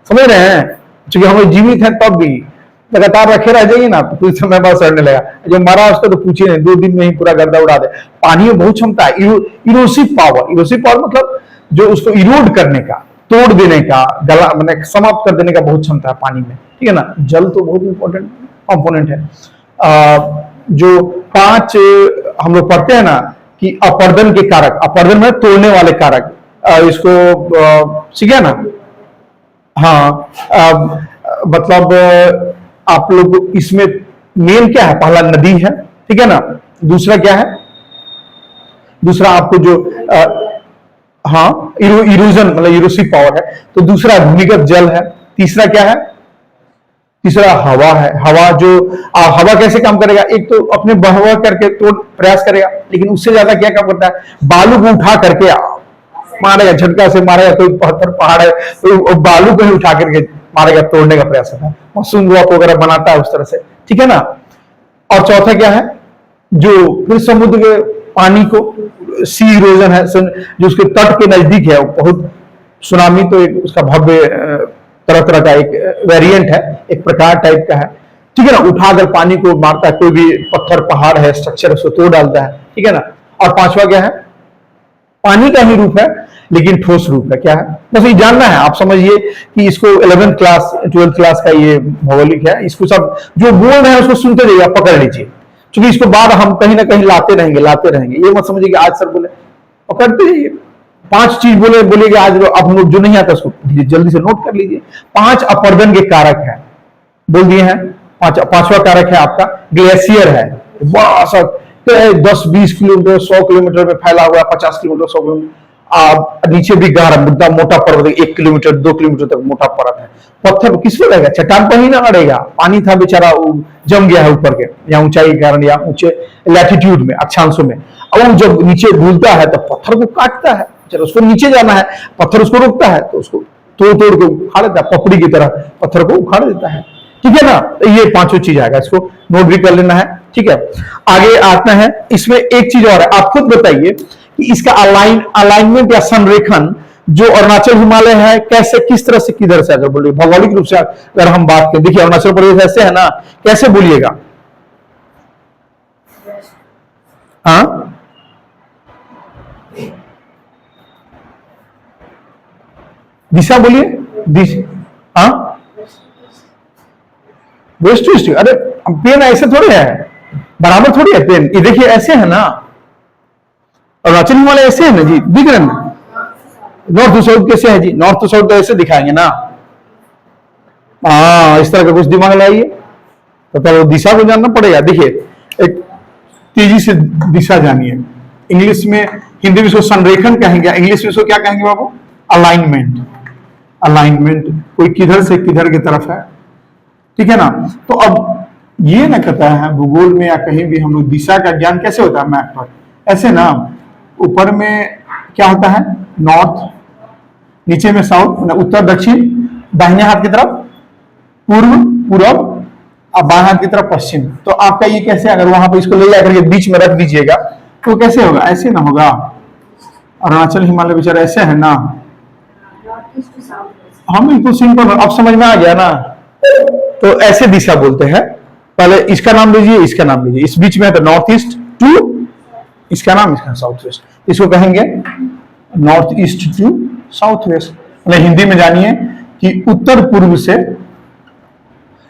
समझ रहे हैं, क्योंकि हम लोग जीवित हैं तब भी। लगातार रखे रह जाइए ना तो कुछ समय बाद सड़ने लगा। जब मरा उसको तो पूछिए नहीं, 2 दिन में ही पूरा गर्दा उड़ा दे। पानी में बहुत क्षमता है, इरोसिव पावर मतलब जो उसको इरोड करने का, तोड़ देने का, गला मैंने समाप्त कर देने का बहुत क्षमता है पानी में, ठीक है ना। जल तो बहुत इंपॉर्टेंट कंपोनेंट है। जो 5 हम लोग पढ़ते हैं ना कि अपर्दन के कारक, अपर्दन में तोड़ने वाले कारक, इसको सीखे ना। हाँ, मतलब आप लोग इसमें मेन क्या है, पहला नदी है, ठीक है ना। दूसरा क्या है, दूसरा आपको जो हाँ इरोजन मतलब इरोसिव पावर है। तो दूसरा भूमिगत जल है। तीसरा क्या है, तीसरा हवा है। हवा जो हवा कैसे काम करेगा, एक तो अपने बहवा करके तो प्रयास करेगा, लेकिन उससे ज्यादा क्या काम करता है, बालू को उठा करके मारेगा, झटका से मारेगा। कोई पत्थर पहाड़ है तो बालू को ही उठा करके मारेगा, तोड़ने का प्रयास करता है। मासूम रॉक वगैरह बनाता है उस तरह से, ठीक है ना। और चौथा क्या है, जो फिर समुद्र के पानी को, सी इरोजन है, जो उसके तट के नजदीक है, बहुत सुनामी तो एक उसका भव्य तरह तरह का एक वेरिएंट है, एक प्रकार टाइप का है, ठीक है ना। उठाकर पानी को मारता है, कोई भी पत्थर पहाड़ है स्ट्रक्चर उसको तोड़ डालता है, ठीक है ना। और पांचवा क्या है, पानी का ही रूप है लेकिन ठोस रूप है। क्या है, बस ये जानना है। आप समझिए कि इसको 11th क्लास 12th क्लास का ये भौगोलिक है, इसको सब जो बोल रहे हैं उसको सुनते जाइए, आप पकड़ लीजिए, क्योंकि इसको बाद हम कहीं ना कहीं लाते रहेंगे। ये मत समझिए कि आज सर बोले, पकड़ते जाइए। 5 चीज बोलेगा आज आप जो नहीं आता उसको जल्दी से नोट कर लीजिए। 5 अपर्दन के कारक है, बोल दिए हैं। पांचवा कारक है आपका ग्लेशियर है, बड़ा सा 10-20 किलोमीटर 100 किलोमीटर में फैला हुआ है, 50 किलोमीटर 100 किलोमीटर। नीचे भी गहरा मुद्दा मोटा पर्वत, 1 किलोमीटर 2 किलोमीटर तक मोटा पर्वत है। पत्थर किस पे रहेगा, चट्टान पर ही ना अड़ेगा, पानी था बेचारा जम गया है ऊपर के, या ऊंचाई के कारण या ऊंचे लैटिट्यूड में, अक्षांशों में। अब वो जब नीचे घूलता है तो पत्थर को काटता है, चलो उसको नीचे जाना है, पत्थर उसको रोकता है तो उसको तोड़ तोड़ के उखाड़ देता है, पपड़ी की तरह पत्थर को उखाड़ देता है, ठीक है ना। तो ये 5 चीज आएगा, इसको नोट भी कर लेना है, ठीक है। आगे आता है, इसमें एक चीज और है, आप खुद बताइए कि इसका अलाइनमेंट या संरेखन जो अरुणाचल हिमालय है, कैसे, किस तरह से, किधर से, अगर बोलिए भौगोलिक रूप से अगर हम बात करें, देखिए अरुणाचल प्रदेश ऐसे है ना, कैसे बोलिएगा, हाँ दिशा बोलिए, दिशा, हाँ वेस्ट टू ईस्ट। अरे पेन ऐसे थोड़े है, बराबर थोड़ी है पेन, ये देखिए ऐसे है ना, अरुणाचल हिमालय ऐसे है ना जी, दिख रहे हैं। नॉर्थ टू साउथ कैसे है जी, नॉर्थ टू साउथ तो ऐसे दिखाएंगे ना, हाँ इस तरह का कुछ दिमाग लाइए, तो पहले दिशा को जानना पड़ेगा। देखिए एक तेजी से दिशा जानिए, इंग्लिश में, हिंदी में इसको संरेखन कहेंगे, इंग्लिश में इसको क्या कहेंगे बाबू, अलाइनमेंट। अलाइनमेंट कोई किधर से किधर की तरफ है, ठीक है ना। तो अब ये ना कहता है भूगोल में या कहीं भी हम लोग दिशा का ज्ञान कैसे होता है मैप पर, ऐसे ना, ऊपर में क्या होता है नॉर्थ, नीचे में साउथ, उत्तर दक्षिण, दाहिने हाथ की तरफ पूर्व पूरब, और बाएं हाथ की तरफ पश्चिम। तो आपका ये कैसे, अगर वहां पर इसको ले जाकर के बीच में रख दीजिएगा तो कैसे होगा, ऐसे ना होगा। अरुणाचल हिमालय बेचारा ऐसे है ना, हम बिल्कुल सिंपल, अब समझ में आ गया ना। तो ऐसे दिशा बोलते हैं, पहले इसका नाम लीजिए, इसका नाम लीजिए, इस बीच में है तो नॉर्थ ईस्ट टू, इसका नाम, इसका साउथ वेस्ट, इसको कहेंगे north east to south west. मतलब हिंदी में जानिए कि उत्तर पूर्व से,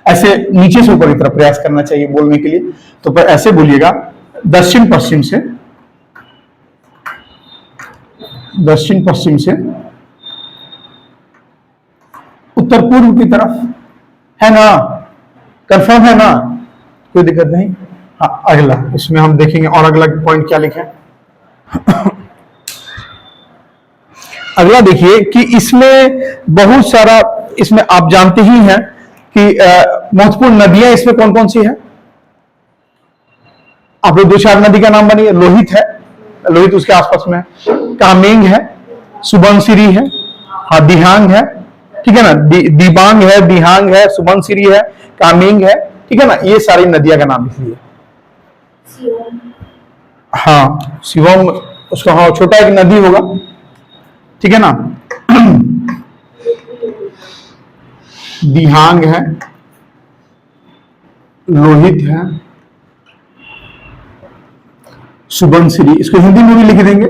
ऐसे नीचे से ऊपर की तरफ प्रयास करना चाहिए बोलने के लिए, तो पर ऐसे बोलिएगा दक्षिण पश्चिम से, दक्षिण पश्चिम से उत्तर पूर्व की तरफ, है ना, कंफर्म है ना, कोई दिक्कत नहीं। हाँ अगला, इसमें हम देखेंगे और अगला पॉइंट क्या लिखे। अगला देखिए कि इसमें बहुत सारा, इसमें आप जानते ही हैं कि महत्वपूर्ण नदियां इसमें कौन कौन सी है, आप लोग 2-4 नदी का नाम बनिए। लोहित है, लोहित उसके आसपास में है, कामेंग है, सुबनसिरी है, हाँ दिहांग है, ठीक है ना, दिबांग है, दिहांग है, सुबनसिरी है, कामेंग है, ठीक है ना। ये सारी नदियां का नाम लिखिए। हाँ शिवम, उसका हाँ छोटा एक नदी होगा, ठीक है ना। दिहांग है, लोहित है, सुबनश्री, इसको हिंदी में भी लिख देंगे,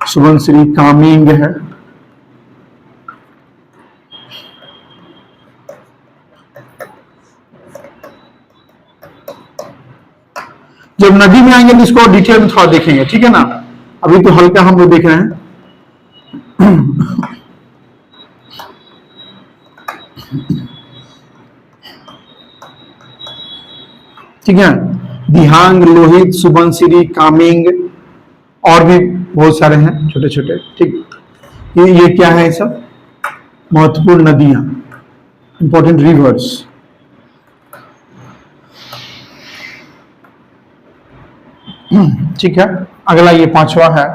सुबनश्री, कामिंग है, जब नदी में आएंगे तो इसको डिटेल में थोड़ा देखेंगे, ठीक है ना। अभी तो हल्का हम लोग देख रहे हैं। ठीक है, दिहांग, लोहित, सुबनसिरी, कामिंग, और भी बहुत सारे हैं छोटे छोटे। ठीक, ये क्या है, सब महत्वपूर्ण नदियां, इंपॉर्टेंट रिवर्स। ठीक है, अगला ये पांचवा है,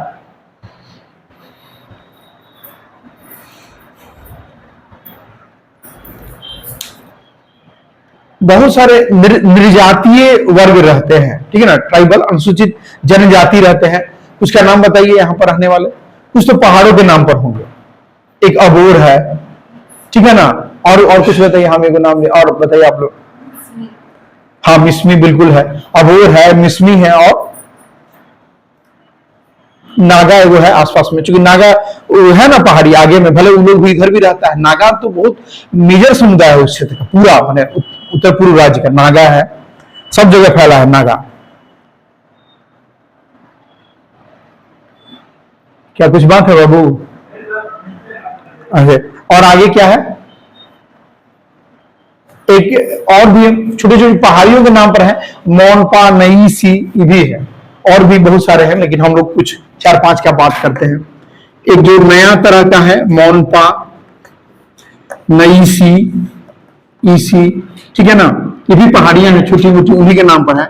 बहुत सारे निर्जातीय वर्ग रहते हैं, ठीक है ना, ट्राइबल, अनुसूचित जनजाति रहते हैं। उसका नाम बताइए यहां पर रहने वाले, कुछ तो पहाड़ों के नाम पर होंगे, एक अबोर है, ठीक है ना, और कुछ बताइए, हम एक नाम और बताइए आप लोग। हाँ, मिसमी बिल्कुल है, अबोर है, मिसमी है, और नागा वो है आसपास में, क्योंकि नागा है ना पहाड़ी आगे में, भले उन लोग भी इधर भी रहता है। नागा तो बहुत मेजर समुदाय है उस क्षेत्र का, पूरा माने उत्तर पूर्व राज्य का नागा है, सब जगह फैला है नागा। क्या कुछ बात है बाबू? अरे, और आगे क्या है, एक और भी छोटे छोटे पहाड़ियों के नाम पर है, मोनपा, नई सी भी है, और भी बहुत सारे हैं, लेकिन हम लोग कुछ 4-5 का बात करते हैं। एक जो नया तरह का है, मोनपा, नई सी, ईसी, ठीक है ना, ये भी पहाड़ियां हैं छोटी मोटी, उन्हीं के नाम पर है।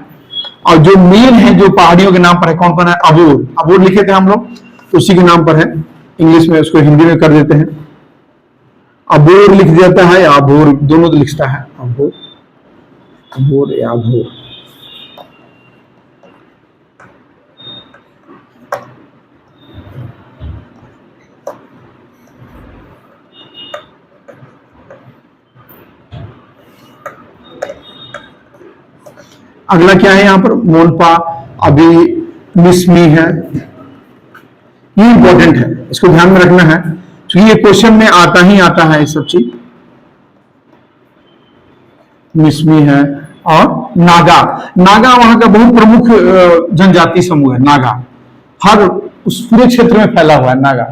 और जो मेन है जो पहाड़ियों के नाम पर है, कौन कौन है, अबोर, अबोर लिखे थे हम लोग, उसी के नाम पर है, इंग्लिश में उसको हिंदी में कर देते हैं, अबोर लिख देता है, या अबोर, दोनों तो लिखता है, अबोर, अबोर या अबोर। अगला क्या है यहां पर, मोनपा, अभी मिसमी है, ये इंपॉर्टेंट है, इसको ध्यान में रखना है, क्योंकि ये क्वेश्चन में आता ही आता है ये सब चीज। मिसमी है, और नागा, नागा वहां का बहुत प्रमुख जनजाति समूह है, नागा, हर उस पूरे क्षेत्र में फैला हुआ है नागा।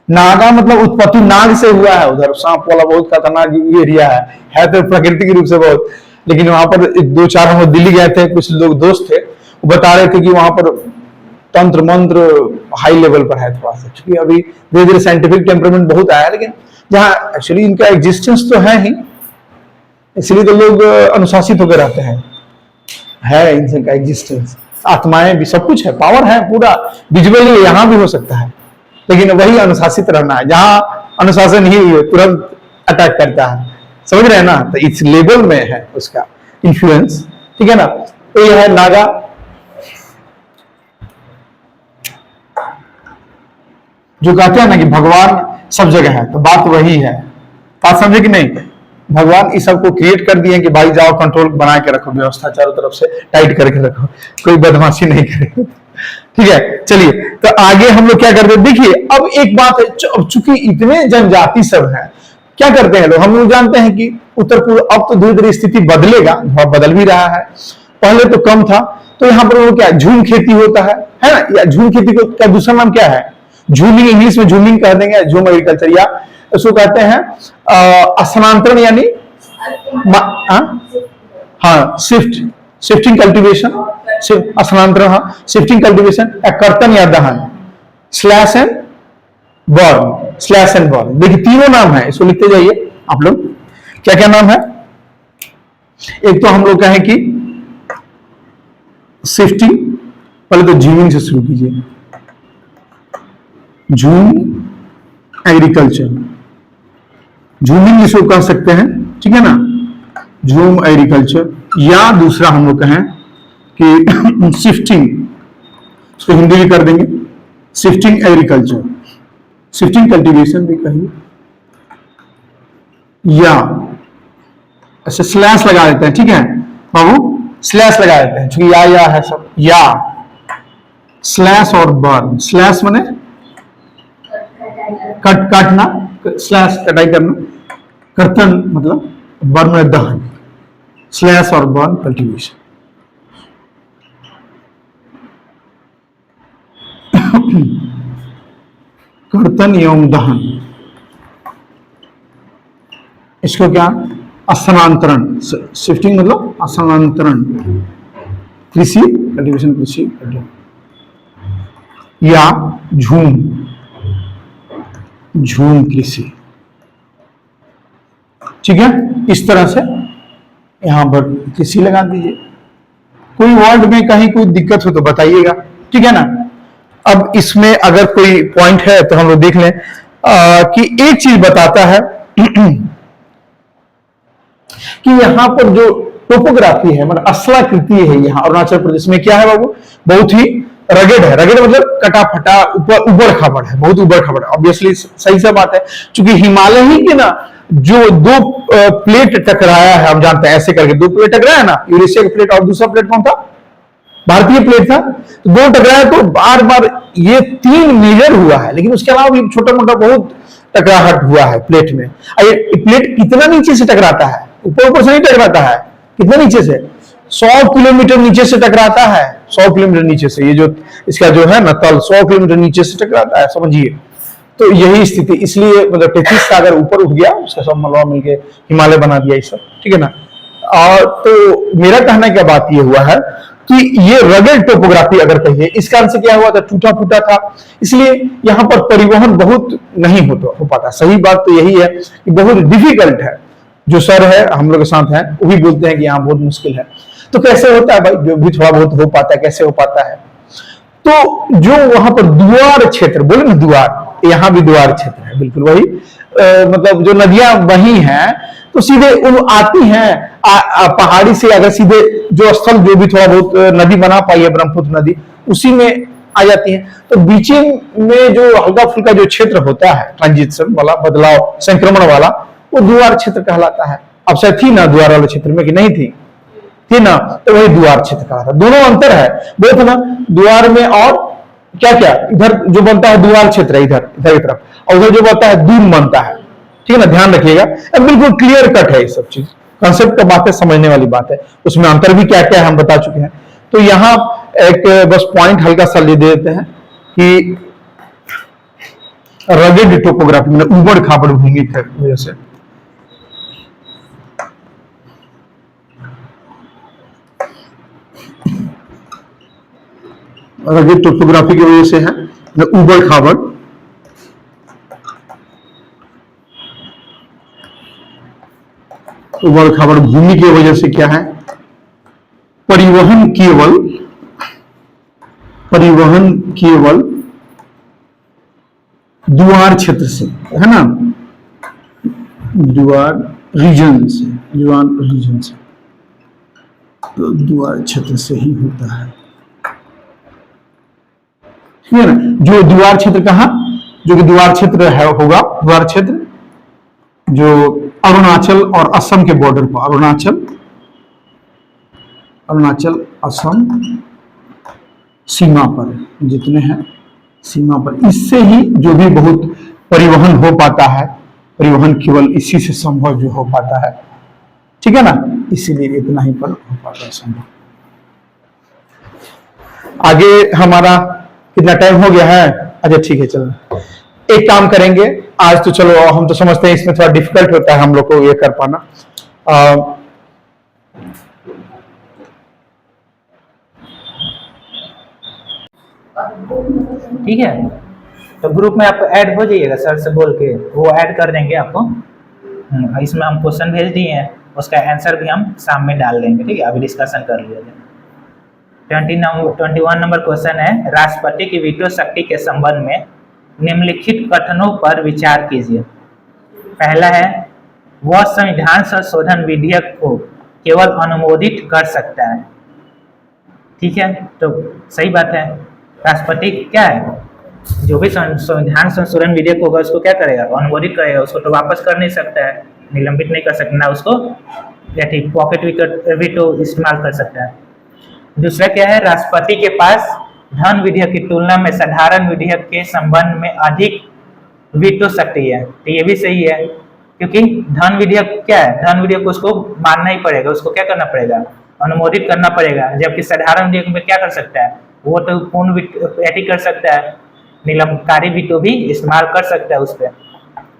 नागा मतलब उत्पत्ति नाग से हुआ है, उधर सांप वाला बहुत खतरनाक एरिया है तो प्राकृतिक रूप से बहुत, लेकिन वहां पर 2-4 हम दिल्ली गए थे, कुछ लोग दोस्त थे, वो बता रहे थे कि वहां पर तंत्र मंत्र हाई लेवल पर है थोड़ा सा, क्योंकि अभी धीरे धीरे साइंटिफिक टेम्परामेंट बहुत आया है, लेकिन जहाँ एक्चुअली इनका एग्जिस्टेंस तो है ही, इसलिए तो लोग अनुशासित होकर रहते हैं, है इनका एग्जिस्टेंस, आत्माएं भी, सब कुछ है, पावर है पूरा, विजुअली यहाँ भी हो सकता है, लेकिन वही अनुशासित रहना है, जहां अनुशासन नहीं है तुरंत अटैक करता है, समझ रहे हैं ना, तो इस लेवल में है उसका इन्फ्लुएंस, ठीक है ना। तो यह है नागा, जो कहते हैं ना कि भगवान सब जगह है, तो बात वही है, बात समझे कि नहीं, भगवान इस सबको क्रिएट कर दिए कि भाई जाओ कंट्रोल बना के रखो, व्यवस्था चारों तरफ से टाइट करके रखो, कोई बदमाशी नहीं करे, ठीक है। चलिए, तो आगे हम लोग क्या करते हैं, देखिए अब एक बात है, चूंकि इतने जनजाति सब है, क्या करते हैं लोग, हम लोग जानते हैं कि उत्तर पूर्व, अब तो धीरे धीरे स्थिति बदलेगा, बदल भी रहा है, पहले तो कम था, तो यहाँ पर क्या झूम खेती होता है ना, या झूम खेती का दूसरा नाम क्या है, झूमिंग, इंग्लिश में झूमिंग कह देंगे, झूम एग्रीकल्चर, या उसको कहते हैं स्थानांतरण, यानी हाँ शिफ्टिंग कल्टीवेशन, स्थानांतरण, हाँ शिफ्टिंग कल्टीवेशन, या कर्तन या दहन, slash and burn, slash and burn, देखिए तीनों नाम है, इसको लिखते जाइए आप लोग, क्या क्या नाम है। एक तो हम लोग कहें कि शिफ्टिंग, पहले तो झूमिंग से शुरू कीजिए, झूम एग्रीकल्चर, झूमिंग इसको कह सकते हैं, ठीक है ना, झूम एग्रीकल्चर, या दूसरा हम लोग कहें कि शिफ्टिंग, इसको हिंदी में कर देंगे शिफ्टिंग एग्रीकल्चर, शिफ्टिंग कल्टीवेशन भी कहिए, या ऐसे स्लैश लगा देते हैं, ठीक है बाबू, स्लैश लगा देते हैं क्योंकि या है सब, या स्लैश और बर्न। स्लैश माने कट, काटना, स्लैश कटाई करना, कर्तन मतलब, बर्न में दहन, स्लैश और बर्न कल्टीवेशन। कर्तन एवं दहन, इसको क्या, स्थानांतरण, शिफ्टिंग मतलब स्थानांतरण, कृषि कल्टीवेशन, कृषि या झूम, झूम कृषि, ठीक है। इस तरह से यहां पर कृषि लगा दीजिए। कोई वर्ड में कहीं कोई दिक्कत हो तो बताइएगा, ठीक है ना। अब इसमें अगर कोई पॉइंट है तो हम लोग देख लें कि एक चीज बताता है कि यहां पर जो टोपोग्राफी है, मतलब असलाकृति है यहाँ अरुणाचल प्रदेश में, क्या है बाबू, बहुत ही रगेड है। रगेड मतलब कटा फटा, ऊपर उबड़ खाबड़ है, बहुत उबड़ खाबड़। ऑब्वियसली सही सा बात है, क्योंकि हिमालय ही के ना जो दो प्लेट टकराया है, हम जानते हैं ऐसे करके दो प्लेट टकराया ना, यूरेशिया का प्लेट और दूसरा प्लेट कौन था, भारतीय प्लेट था। तो दो टकराया तो बार बार ये 3 मेजर हुआ है, लेकिन उसके अलावा भी छोटा मोटा बहुत टकराहट हुआ है प्लेट में। ये प्लेट कितना नीचे से टकराता है, ऊपर ऊपर से नहीं टकराता है, कितना नीचे से, 100 किलोमीटर नीचे से टकराता है, 100 किलोमीटर नीचे से। ये जो इसका जो है ना तल 100 किलोमीटर नीचे से टकराता है, समझिए। तो यही स्थिति, इसलिए मतलब 33 का अगर ऊपर उठ गया, उसका सब मलबा मिलके हिमालय बना दिया ये सब, ठीक है ना। और तो मेरा कहना क्या बात ये हुआ है कि ये रगेड टोपोग्राफी अगर कहिए, इस कारण से क्या हुआ था, टूटा फूटा था, इसलिए यहां पर परिवहन बहुत नहीं हो पाता। सही बात तो यही है कि बहुत डिफिकल्ट है। जो सर है हम लोग के साथ हैं वो भी बोलते हैं कि यहाँ बहुत मुश्किल है। तो कैसे होता है भाई, जो भी थोड़ा बहुत हो पाता है, कैसे हो पाता है। तो जो वहां पर द्वार क्षेत्र बोले ना, द्वार, यहाँ भी द्वार क्षेत्र है, बिल्कुल वही मतलब जो नदियां बही हैं तो सीधे उन आती हैं पहाड़ी से, अगर सीधे जो स्थल जो भी थोड़ा बहुत नदी बना पाई है, ब्रह्मपुत्र नदी, उसी में आ जाती है। तो बीच में जो हल्का फुल्का जो क्षेत्र होता है, ट्रांजिशन वाला, बदलाव संक्रमण वाला, वो द्वार क्षेत्र कहलाता है। अब शायद थी ना द्वार वाले क्षेत्र में कि नहीं थी ना, तो वही द्वार क्षेत्र कहलाता है। दोनों अंतर है, बोथ ना द्वार में और क्या क्या, इधर जो बनता है द्वार क्षेत्र है, इधर की तरफ, और उधर जो बनता है दूर बनता है, ठीक है ना, ध्यान रखिएगा। बिल्कुल क्लियर कट है ये सब चीज, कॉन्सेप्ट का बात है, समझने वाली बात है। उसमें अंतर भी क्या क्या है हम बता चुके हैं। तो यहां एक बस पॉइंट हल्का सा ले देते हैं कि रगेड टोपोग्राफी में उबड़ खाबड़ भूमि की वजह से रगेड टोपोग्राफी की वजह से है उबड़ खाबड़, उबड़ खाबड़ भूमि की वजह से क्या है, परिवहन केवल द्वार क्षेत्र से है ना, द्वार रीजन से, तो द्वार क्षेत्र से ही होता है, ठीक है ना। जो द्वार क्षेत्र कहां, जो कि द्वार क्षेत्र है होगा, द्वार क्षेत्र जो अरुणाचल और असम के बॉर्डर पर, अरुणाचल असम सीमा पर जितने हैं, सीमा पर, इससे ही जो भी बहुत परिवहन हो पाता है, परिवहन केवल इसी से संभव जो हो पाता है, ठीक है ना। इसीलिए इतना ही पर हो पाता है संभव। आगे हमारा कितना टाइम हो गया है, अच्छा ठीक है, चलो एक काम करेंगे आज तो, चलो हम तो समझते हैं इसमें थोड़ा डिफिकल्ट होता है हम लोग को ये कर पाना। ठीक है, तो ग्रुप में आप ऐड हो जाइएगा, सर से बोल के वो ऐड कर देंगे आपको। इसमें हम क्वेश्चन भेज दिए हैं, उसका आंसर भी हम शाम में डाल देंगे, ठीक है। अभी डिस्कशन कर लिया जाए। 21 नंबर क्वेश्चन है, राष्ट्रपति की वीटो शक्ति के संबंध में निम्नलिखित कथनों पर विचार कीजिए। पहला है, वह संविधान संशोधन विधेयक को केवल अनुमोदित कर सकता है, ठीक है, तो सही बात है। राष्ट्रपति क्या है, जो भी संविधान संशोधन विधेयक होगा उसको क्या करेगा, अनुमोदित करेगा, उसको तो वापस कर नहीं सकता है, निलंबित नहीं कर सकता, ना उसको या ठीक पॉकेट वीटो इस्तेमाल कर सकता है। दूसरा क्या है, राष्ट्रपति के पास धन विधेयक की तुलना में साधारण विधेयक के संबंध में अधिक वीटो शक्ति है। तो ये भी सही है, क्योंकि धन विधेयक क्या है, धन विधेयक को उसको मानना ही पड़ेगा, उसको क्या करना पड़ेगा, अनुमोदित करना पड़ेगा। जबकि साधारण विधेयक में क्या कर सकता है, वो तो पूर्ण एटी कर सकता है, निलंबकारी वीटो भी इस्तेमाल कर सकता है उस पर।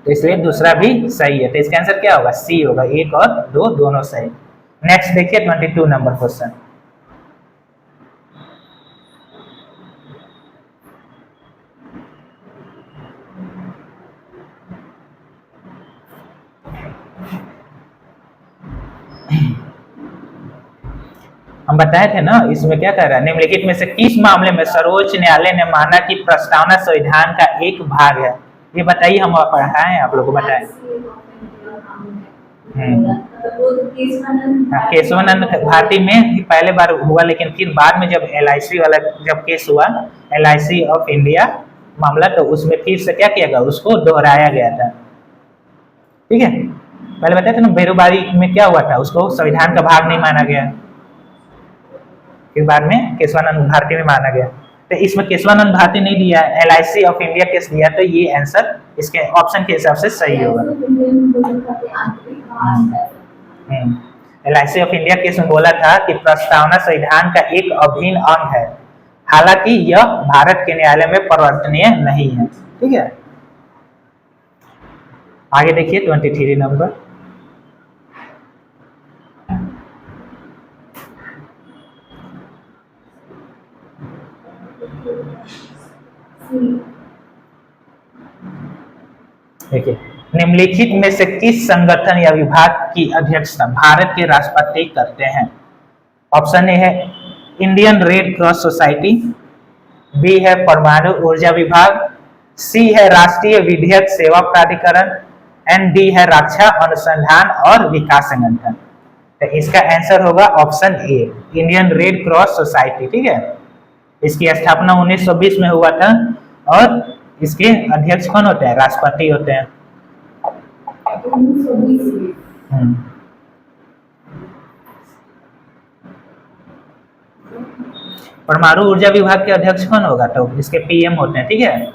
तो इसलिए दूसरा भी सही है। तो इसका आंसर क्या होगा, सी होगा, 1 और 2 दोनों सही। नेक्स्ट देखिए 22 नंबर क्वेश्चन। हम बताए थे ना, इसमें क्या कह रहा है, निम्नलिखित में से किस मामले में सर्वोच्च न्यायालय ने माना कि प्रस्तावना संविधान का एक भाग है। ये बताइए, हम पढ़ाएं आप लोगों को बताएं। केशवानंद भारती में पहले बार हुआ, लेकिन फिर बाद में जब LIC वाला जब केस हुआ, LIC ऑफ इंडिया मामला, तो उसमें फिर से क्या किया गया, उसको दोहराया गया था। ठीक है, पहले बताया था ना, बेरोबारी में क्या हुआ था, उसको संविधान का भाग नहीं माना गया, फिर बाद में केशवानंद भारती में माना गया। तो इसमें केशवानंद भारती नहीं दिया, LIC ऑफ इंडिया केस दिया, तो ये आंसर इसके ऑप्शन के हिसाब से सही होगा। LIC ऑफ इंडिया केस में बोला था कि प्रस्तावना संविधान का एक अभिन्न अंग है, हालांकि यह भारत के न्यायालय में परिवर्तनीय नहीं है। ठीक है, आगे देखिए 23 नंबर। देखिए, निम्नलिखित में से किस संगठन या विभाग की अध्यक्षता भारत के राष्ट्रपति करते हैं। ऑप्शन ए है Indian Red Cross Society, B है परमाणु ऊर्जा विभाग, सी है राष्ट्रीय विधिक सेवा प्राधिकरण, एंड डी है रक्षा अनुसंधान और विकास संगठन। तो इसका आंसर होगा option A, Indian Red Cross society. ठीक है, इसकी स्थापना 1920 में हुआ था और इसके अध्यक्ष कौन होते हैं, राष्ट्रपति होते हैं। परमाणु ऊर्जा विभाग के अध्यक्ष कौन होगा, तो इसके PM होते हैं। ठीक है,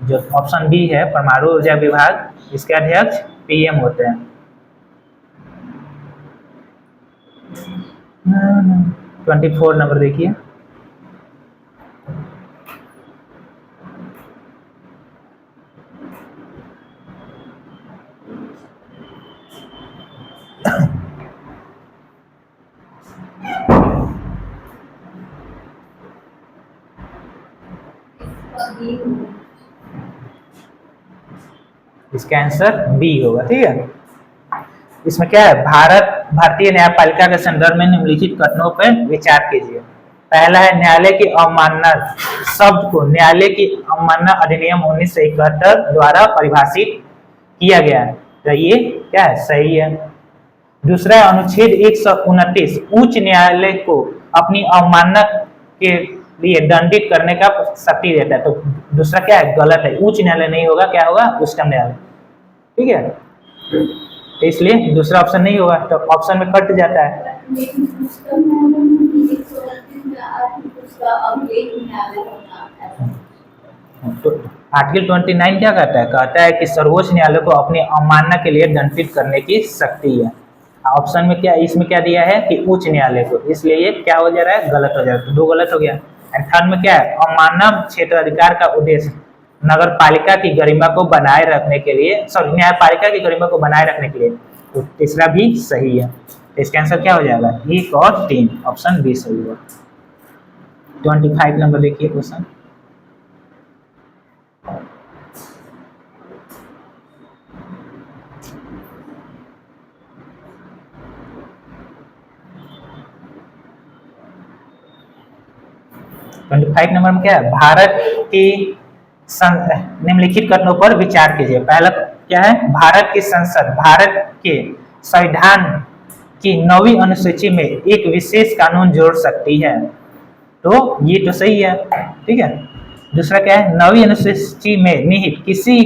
जो ऑप्शन बी है परमाणु ऊर्जा विभाग, इसके अध्यक्ष PM होते हैं। 24 नंबर देखिए। इसका आंसर बी होगा। ठीक है, इसमें क्या है, भारतीय न्यायपालिका के संदर्भ में निम्नलिखित कथनों पर विचार कीजिए। पहला है, न्यायालय की अवमानना शब्द को न्यायालय की अवमानना अधिनियम 1971 द्वारा परिभाषित किया गया है, तो ये क्या है, सही है। दूसरा है, अनुच्छेद 129 उच्च न्यायालय को अपनी अवमानना के लिए दंडित करने का शक्ति देता है, तो दूसरा क्या है, गलत है, उच्च न्यायालय नहीं होगा, क्या होगा, उच्चतम न्यायालय। ठीक है, तो इसलिए दूसरा ऑप्शन नहीं होगा, तो ऑप्शन में कट जाता है। तो आर्टिकल 29 क्या कहता है कि सर्वोच्च न्यायालय को अपनी अवमानना के लिए दंडित करने की शक्ति है। ऑप्शन में क्या, इसमें क्या दिया है कि उच्च न्यायालय को, इसलिए ये क्या हो जा रहा है, गलत हो जा रहा है, तो 2 गलत हो गया। एंड थर्ड में क्या है, अवमानना क्षेत्र अधिकार का उद्देश्य नगर पालिका की गरिमा को बनाए रखने के लिए, सॉरी न्यायपालिका की गरिमा को बनाए रखने के लिए, तो तीसरा भी सही है। इसका आंसर क्या हो जाएगा, 1 और 3, ऑप्शन बी सही होगा। 25 नंबर देखिए क्वेश्चन। नंबर में क्या है, भारत की निम्नलिखित कथनों पर विचार कीजिए। पहला क्या है, भारत की संसद भारत के संविधान की 9वीं अनुसूची में एक विशेष कानून जोड़ सकती है, तो ये तो सही है। ठीक है, दूसरा क्या है, 9वीं अनुसूची में निहित किसी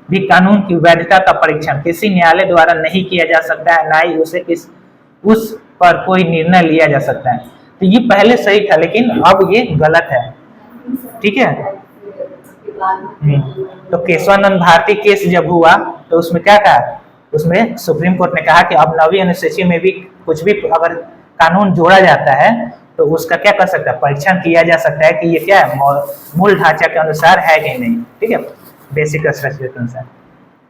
भी कानून की वैधता का परीक्षण किसी न्यायालय द्वारा नहीं किया जा सकता है, ना ही उसे उस पर कोई निर्णय लिया जा सकता है। तो ये पहले सही था लेकिन अब ये गलत है। ठीक है। तो केशवानंद भारती केस जब हुआ तो उसमें क्या था, उसमें सुप्रीम कोर्ट ने कहा कि अब 9वीं अनुसूची में भी कुछ भी अगर कानून जोड़ा जाता है तो उसका क्या कर सकता है, परीक्षण किया जा सकता है कि ये क्या है, मूल ढांचा के अनुसार है कि नहीं। ठीक है, बेसिक स्ट्रक्चर के अनुसार,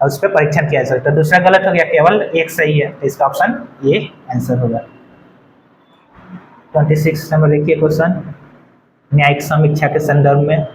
और उस पर परीक्षण किया जा सकता है। दूसरा गलत हो गया, केवल एक सही है, तो इसका ऑप्शन ये आंसर होगा। 26 नंबर देखिए क्वेश्चन, न्यायिक समीक्षा के संदर्भ में।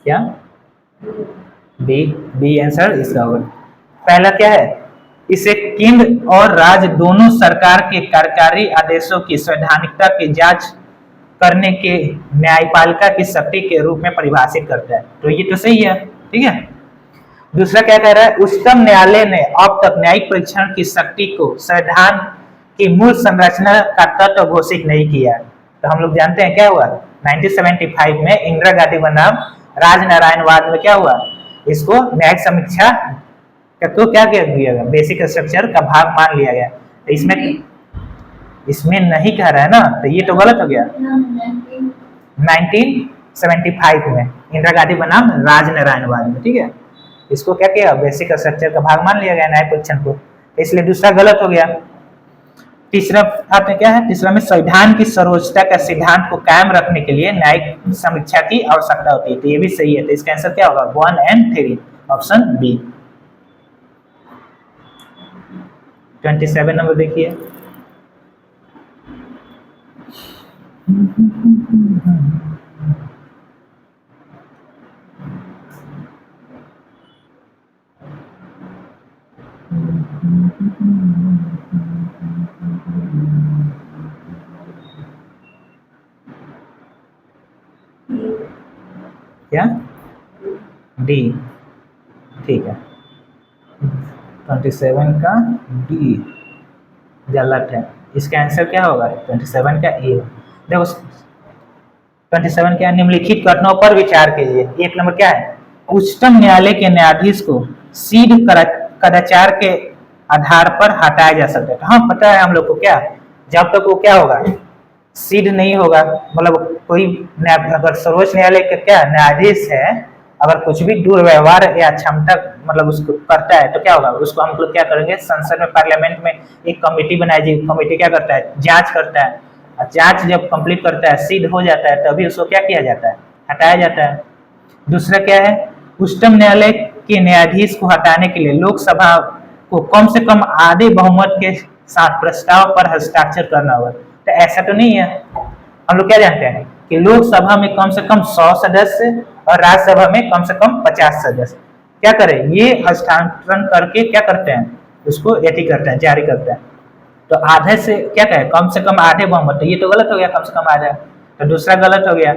क्या बी, बी आंसर इसका होगा। पहला क्या है, इसे केंद्र और राज्य दोनों सरकार के कार्यकारी आदेशों की संवैधानिकता की जांच करने के न्यायपालिका की शक्ति के रूप में परिभाषित करता है। तो ये तो सही है। ठीक है। दूसरा क्या कह रहा है, उच्चतम न्यायालय ने अब तक न्यायिक परीक्षण की शक्ति को संविधान की मूल संरचना का तत्व घोषित नहीं किया। तो हम लोग जानते हैं क्या हुआ, 1975 में इंदिरा गांधी बनाम राजनारायणवाद में क्या हुआ, इसको न्यायिक समीक्षा तो क्या किया गया, बेसिक स्ट्रक्चर का भाग मान लिया गया। तो इसमें नहीं कह रहा है ना, तो ये तो गलत हो गया। 1975 में इंदिरा गांधी बनाम राजनारायणवाद में, ठीक है, इसको क्या किया, बेसिक स्ट्रक्चर का भाग मान लिया गया न्याय परीक्षण को, इसलिए दूसरा गलत हो गया। तीसरा आपने क्या है, तीसरा में संविधान की सर्वोच्चता का सिद्धांत को कायम रखने के लिए न्यायिक समीक्षा की आवश्यकता होती है। तो ये भी सही है। तो इसका आंसर क्या होगा, 1 and 3, ऑप्शन बी। 27 नंबर देखिए, क्या डी, ठीक है, 27 का डी गलत है। इसका आंसर क्या होगा, 27 का ए। देखो 27 क्या, निम्नलिखित घटनाओं पर विचार कीजिए। एक नंबर क्या है, उच्चतम न्यायालय के न्यायाधीश को सीध कदाचार के आधार पर हटाया जा सकता है। हाँ पता है हम लोग को, क्या जब तक वो क्या होगा, सीध नहीं होगा, मतलब कोई अगर सर्वोच्च न्यायालय का क्या न्यायाधीश है, अगर कुछ भी दुर्व्यवहार या क्षमता मतलब उसको करता है तो क्या होगा, उसको हम लोग क्या करेंगे, संसद में पार्लियामेंट में एक कमेटी बनाई जाएगी, कमेटी क्या करता है, जांच करता है, और जांच जब कंप्लीट करता है, सिद्ध हो जाता है, तभी उसको क्या किया जाता है, हटाया जाता है। दूसरा क्या है, उच्चतम न्यायालय के न्यायाधीश को हटाने के लिए लोकसभा को कम से कम आधे बहुमत के साथ प्रस्ताव पर हस्ताक्षर करना होगा। तो ऐसा तो नहीं है, हम लोग क्या जानते हैं कि लोकसभा में कम से कम 100 सदस्य और राज्यसभा में कम से कम 50 सदस्य क्या करें, ये हस्तांतरण करके क्या करते हैं, उसको एटी करते हैं, जारी करते हैं। तो आधे से क्या कहें, कम से कम आधे बहुमत, तो ये तो गलत हो गया, कम से कम आधा, तो दूसरा गलत हो गया।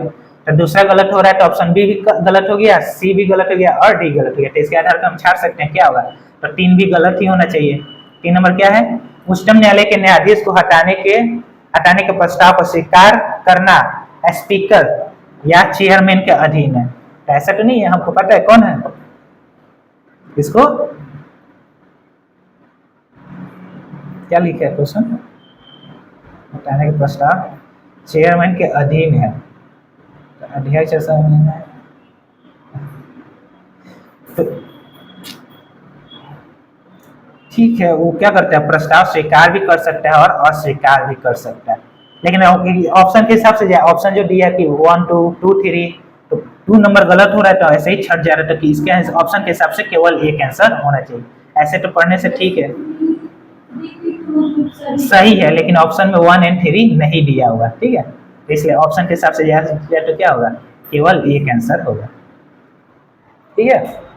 तो दूसरा गलत हो रहा है तो ऑप्शन बी भी गलत हो गया, सी भी गलत हो गया और डी गलत हो गया। तो इसके आधार पर हम छाड़ सकते हैं क्या होगा, तो 3 भी गलत ही होना चाहिए। 3 नंबर क्या है, उच्चतम न्यायालय के न्यायाधीश को हटाने के प्रस्ताव को स्वीकार करना स्पीकर या चेयरमैन के अधीन है। तो ऐसा तो नहीं है, हमको पता है कौन है, इसको क्या लिखा है क्वेश्चन, हटाने का प्रस्ताव चेयरमैन के अधीन है, तो अध्यक्ष ऐसा नहीं है। तो ठीक है, वो क्या करता है, प्रस्ताव स्वीकार भी कर सकता है और अस्वीकार भी कर सकता है। लेकिन ऑप्शन के हिसाब से जाए, ऑप्शन जो दिया कि 1 2 2 3, तो 2 नंबर गलत हो रहा है तो ऐसे ही छट जा रहा है, तो इसके ऑप्शन के हिसाब से केवल एक आंसर होना चाहिए। ऐसे तो पढ़ने से ठीक है, सही है, लेकिन ऑप्शन में 1 and 3 नहीं दिया हुआ, ठीक है, तो इसलिए ऑप्शन के हिसाब से जाए तो क्या होगा, केवल एक आंसर होगा। ठीक है,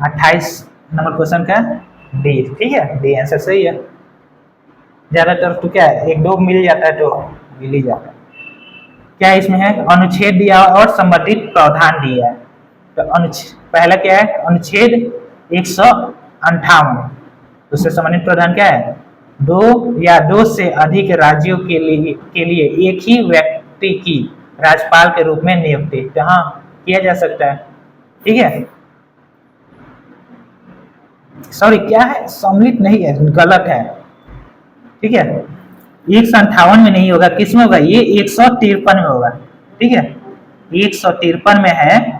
28 नंबर क्वेश्चन का डी, ठीक है, डी आंसर सही है। ज्यादातर तो क्या है, एक दो मिल जाता है तो मिल ही जाता है। क्या इसमें है, अनुच्छेद दिया और संबंधित प्रावधान दिया है। तो पहला क्या है, अनुच्छेद 158, उससे संबंधित प्रावधान क्या है, दो या दो से अधिक राज्यों के लिए एक ही व्यक्ति की राज्यपाल के रूप में नियुक्ति, तो हाँ किया जा सकता है, ठीक है। सॉरी क्या है, सम्मिलित नहीं है, गलत है, ठीक है। 158 में नहीं होगा, किस में होगा, ये 153 में होगा, ठीक है। 153 में है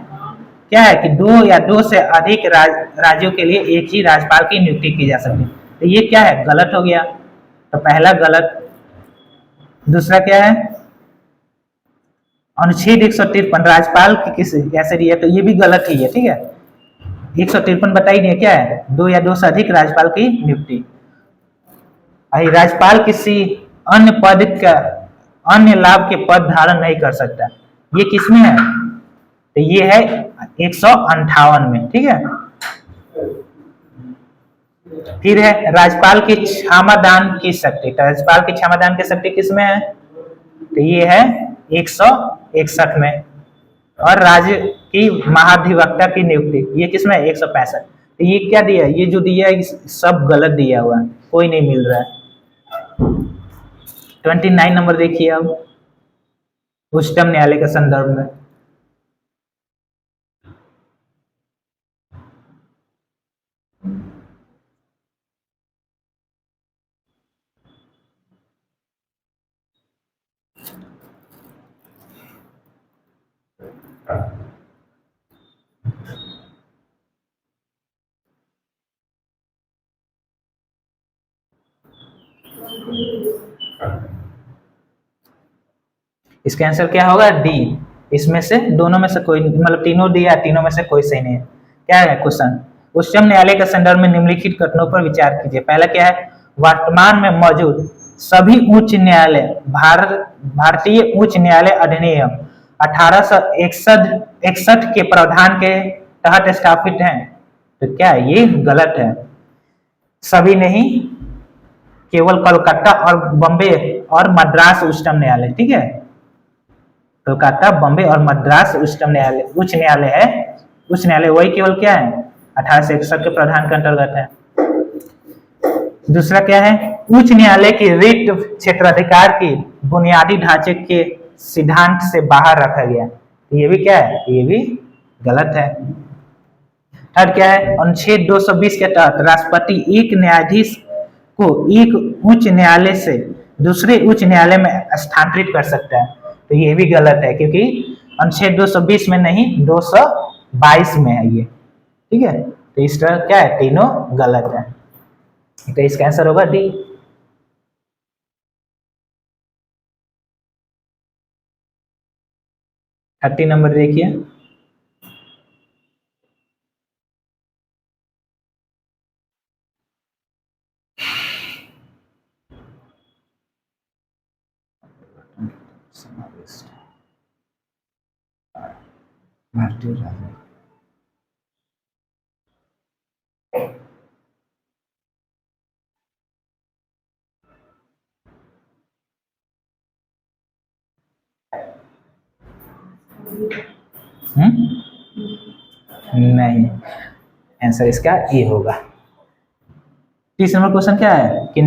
क्या है कि दो या दो से अधिक राज्यों के लिए एक ही राज्यपाल की नियुक्ति की जा सकती है, तो ये क्या है, गलत हो गया, तो पहला गलत। दूसरा क्या है, अनुच्छेद 153 राज्यपाल की किस कैसे दिया, तो ये भी गलत ही है, ठीक है। 153 बता ही नहीं क्या है, दो या दो से अधिक राज्यपाल की नियुक्ति। राज्यपाल किसी अन्य पद का अन्य लाभ के पद धारण नहीं कर सकता, ये किसमें है, तो ये है 158 में, ठीक है। फिर है राज्यपाल की क्षमादान की शक्ति, तो राज्यपाल की क्षमादान की शक्ति किसमें है, तो ये है 161 में। और राज्य की महाधिवक्ता की नियुक्ति ये किसमें है, 165। तो ये क्या दिया, ये जो दिया है सब गलत दिया हुआ है, कोई नहीं मिल रहा है। 29 नंबर देखिए अब, उच्चतम न्यायालय के संदर्भ में। इसका आंसर क्या होगा, डी। इसमें से दोनों में से कोई, मतलब तीनों डी या तीनों में से कोई सही नहीं है। क्या है क्वेश्चन, उच्चतम न्यायालय के संदर्भ में निम्नलिखित कथनों पर विचार कीजिए। पहला क्या है, वर्तमान में मौजूद सभी उच्च न्यायालय भारतीय उच्च न्यायालय अधिनियम 1861 के प्रावधान के तहत स्थापित हैं, तो क्या है, ये गलत है। सभी नहीं, केवल कोलकाता और बॉम्बे और मद्रास उच्चतम न्यायालय, ठीक है। कोलकाता, बॉम्बे और मद्रास उच्च न्यायालय है, उच्च न्यायालय वही केवल क्या है 1861 के प्रावधान के अंतर्गत है। दूसरा क्या है, उच्च न्यायालय की रिट क्षेत्राधिकार की बुनियादी ढांचे के सिद्धांत से बाहर रखा गया, ये भी क्या है, ये भी गलत है। थर्ड क्या है, अनुच्छेद 220 के तहत राष्ट्रपति एक न्यायाधीश को एक उच्च न्यायालय से दूसरे उच्च न्यायालय में स्थानांतरित कर सकता है, तो ये भी गलत है, क्योंकि अनुच्छेद 220 में नहीं 222 में है ये, ठीक है। तो इस तरह क्या है, तीनों गलत है, तो इसका आंसर होगा डी। थर्टी नंबर देखिए, भारतीय राजनीति नहीं, आंसर इसका ए होगा। 30 नंबर क्वेश्चन क्या है कि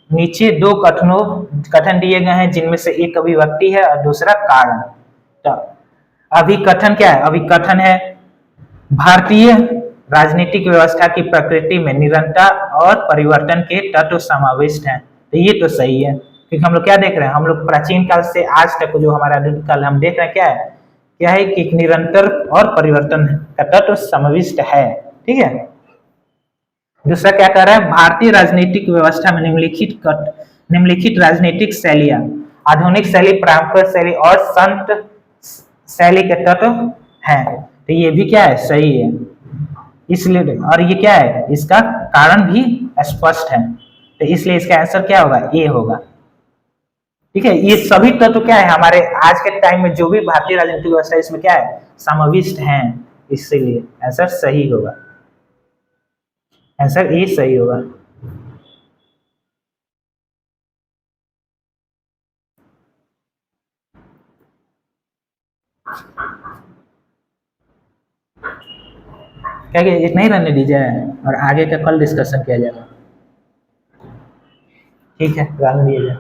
नीचे दो कथन दिए गए हैं, जिनमें से एक अभिव्यक्ति है और दूसरा कारण। तो अभिकथन क्या है, अभिकथन है भारतीय राजनीतिक व्यवस्था की प्रकृति में निरंतर और परिवर्तन के तत्व समाविष्ट हैं, तो ये तो सही है, क्योंकि हम लोग क्या देख रहे हैं, हम लोग प्राचीन काल से आज तक जो हमारा आधुनिक काल हम देख रहे हैं क्या है कि निरंतर और परिवर्तन का तत्व समाविष्ट है, ठीक है। दूसरा क्या कह रहा है, भारतीय राजनीतिक व्यवस्था में निम्नलिखित राजनीतिक शैलियां आधुनिक शैली, पारंपरिक शैली और संत शैली के तत्व हैं, तो ये भी क्या है, सही है। इसलिए और ये क्या है, इसका कारण भी स्पष्ट है, तो इसलिए इसका आंसर क्या होगा, ए होगा, ठीक है। ये सभी तत्व क्या है, हमारे आज के टाइम में जो भी भारतीय राजनीतिक व्यवस्था है इसमें क्या है, समाविष्ट हैं, इसीलिए आंसर सही होगा, आंसर ए सही होगा। क्या कि इतना ही रहने दीजिए और आगे का कल डिस्कशन किया जाएगा। ठीक है, रहने दीजिए।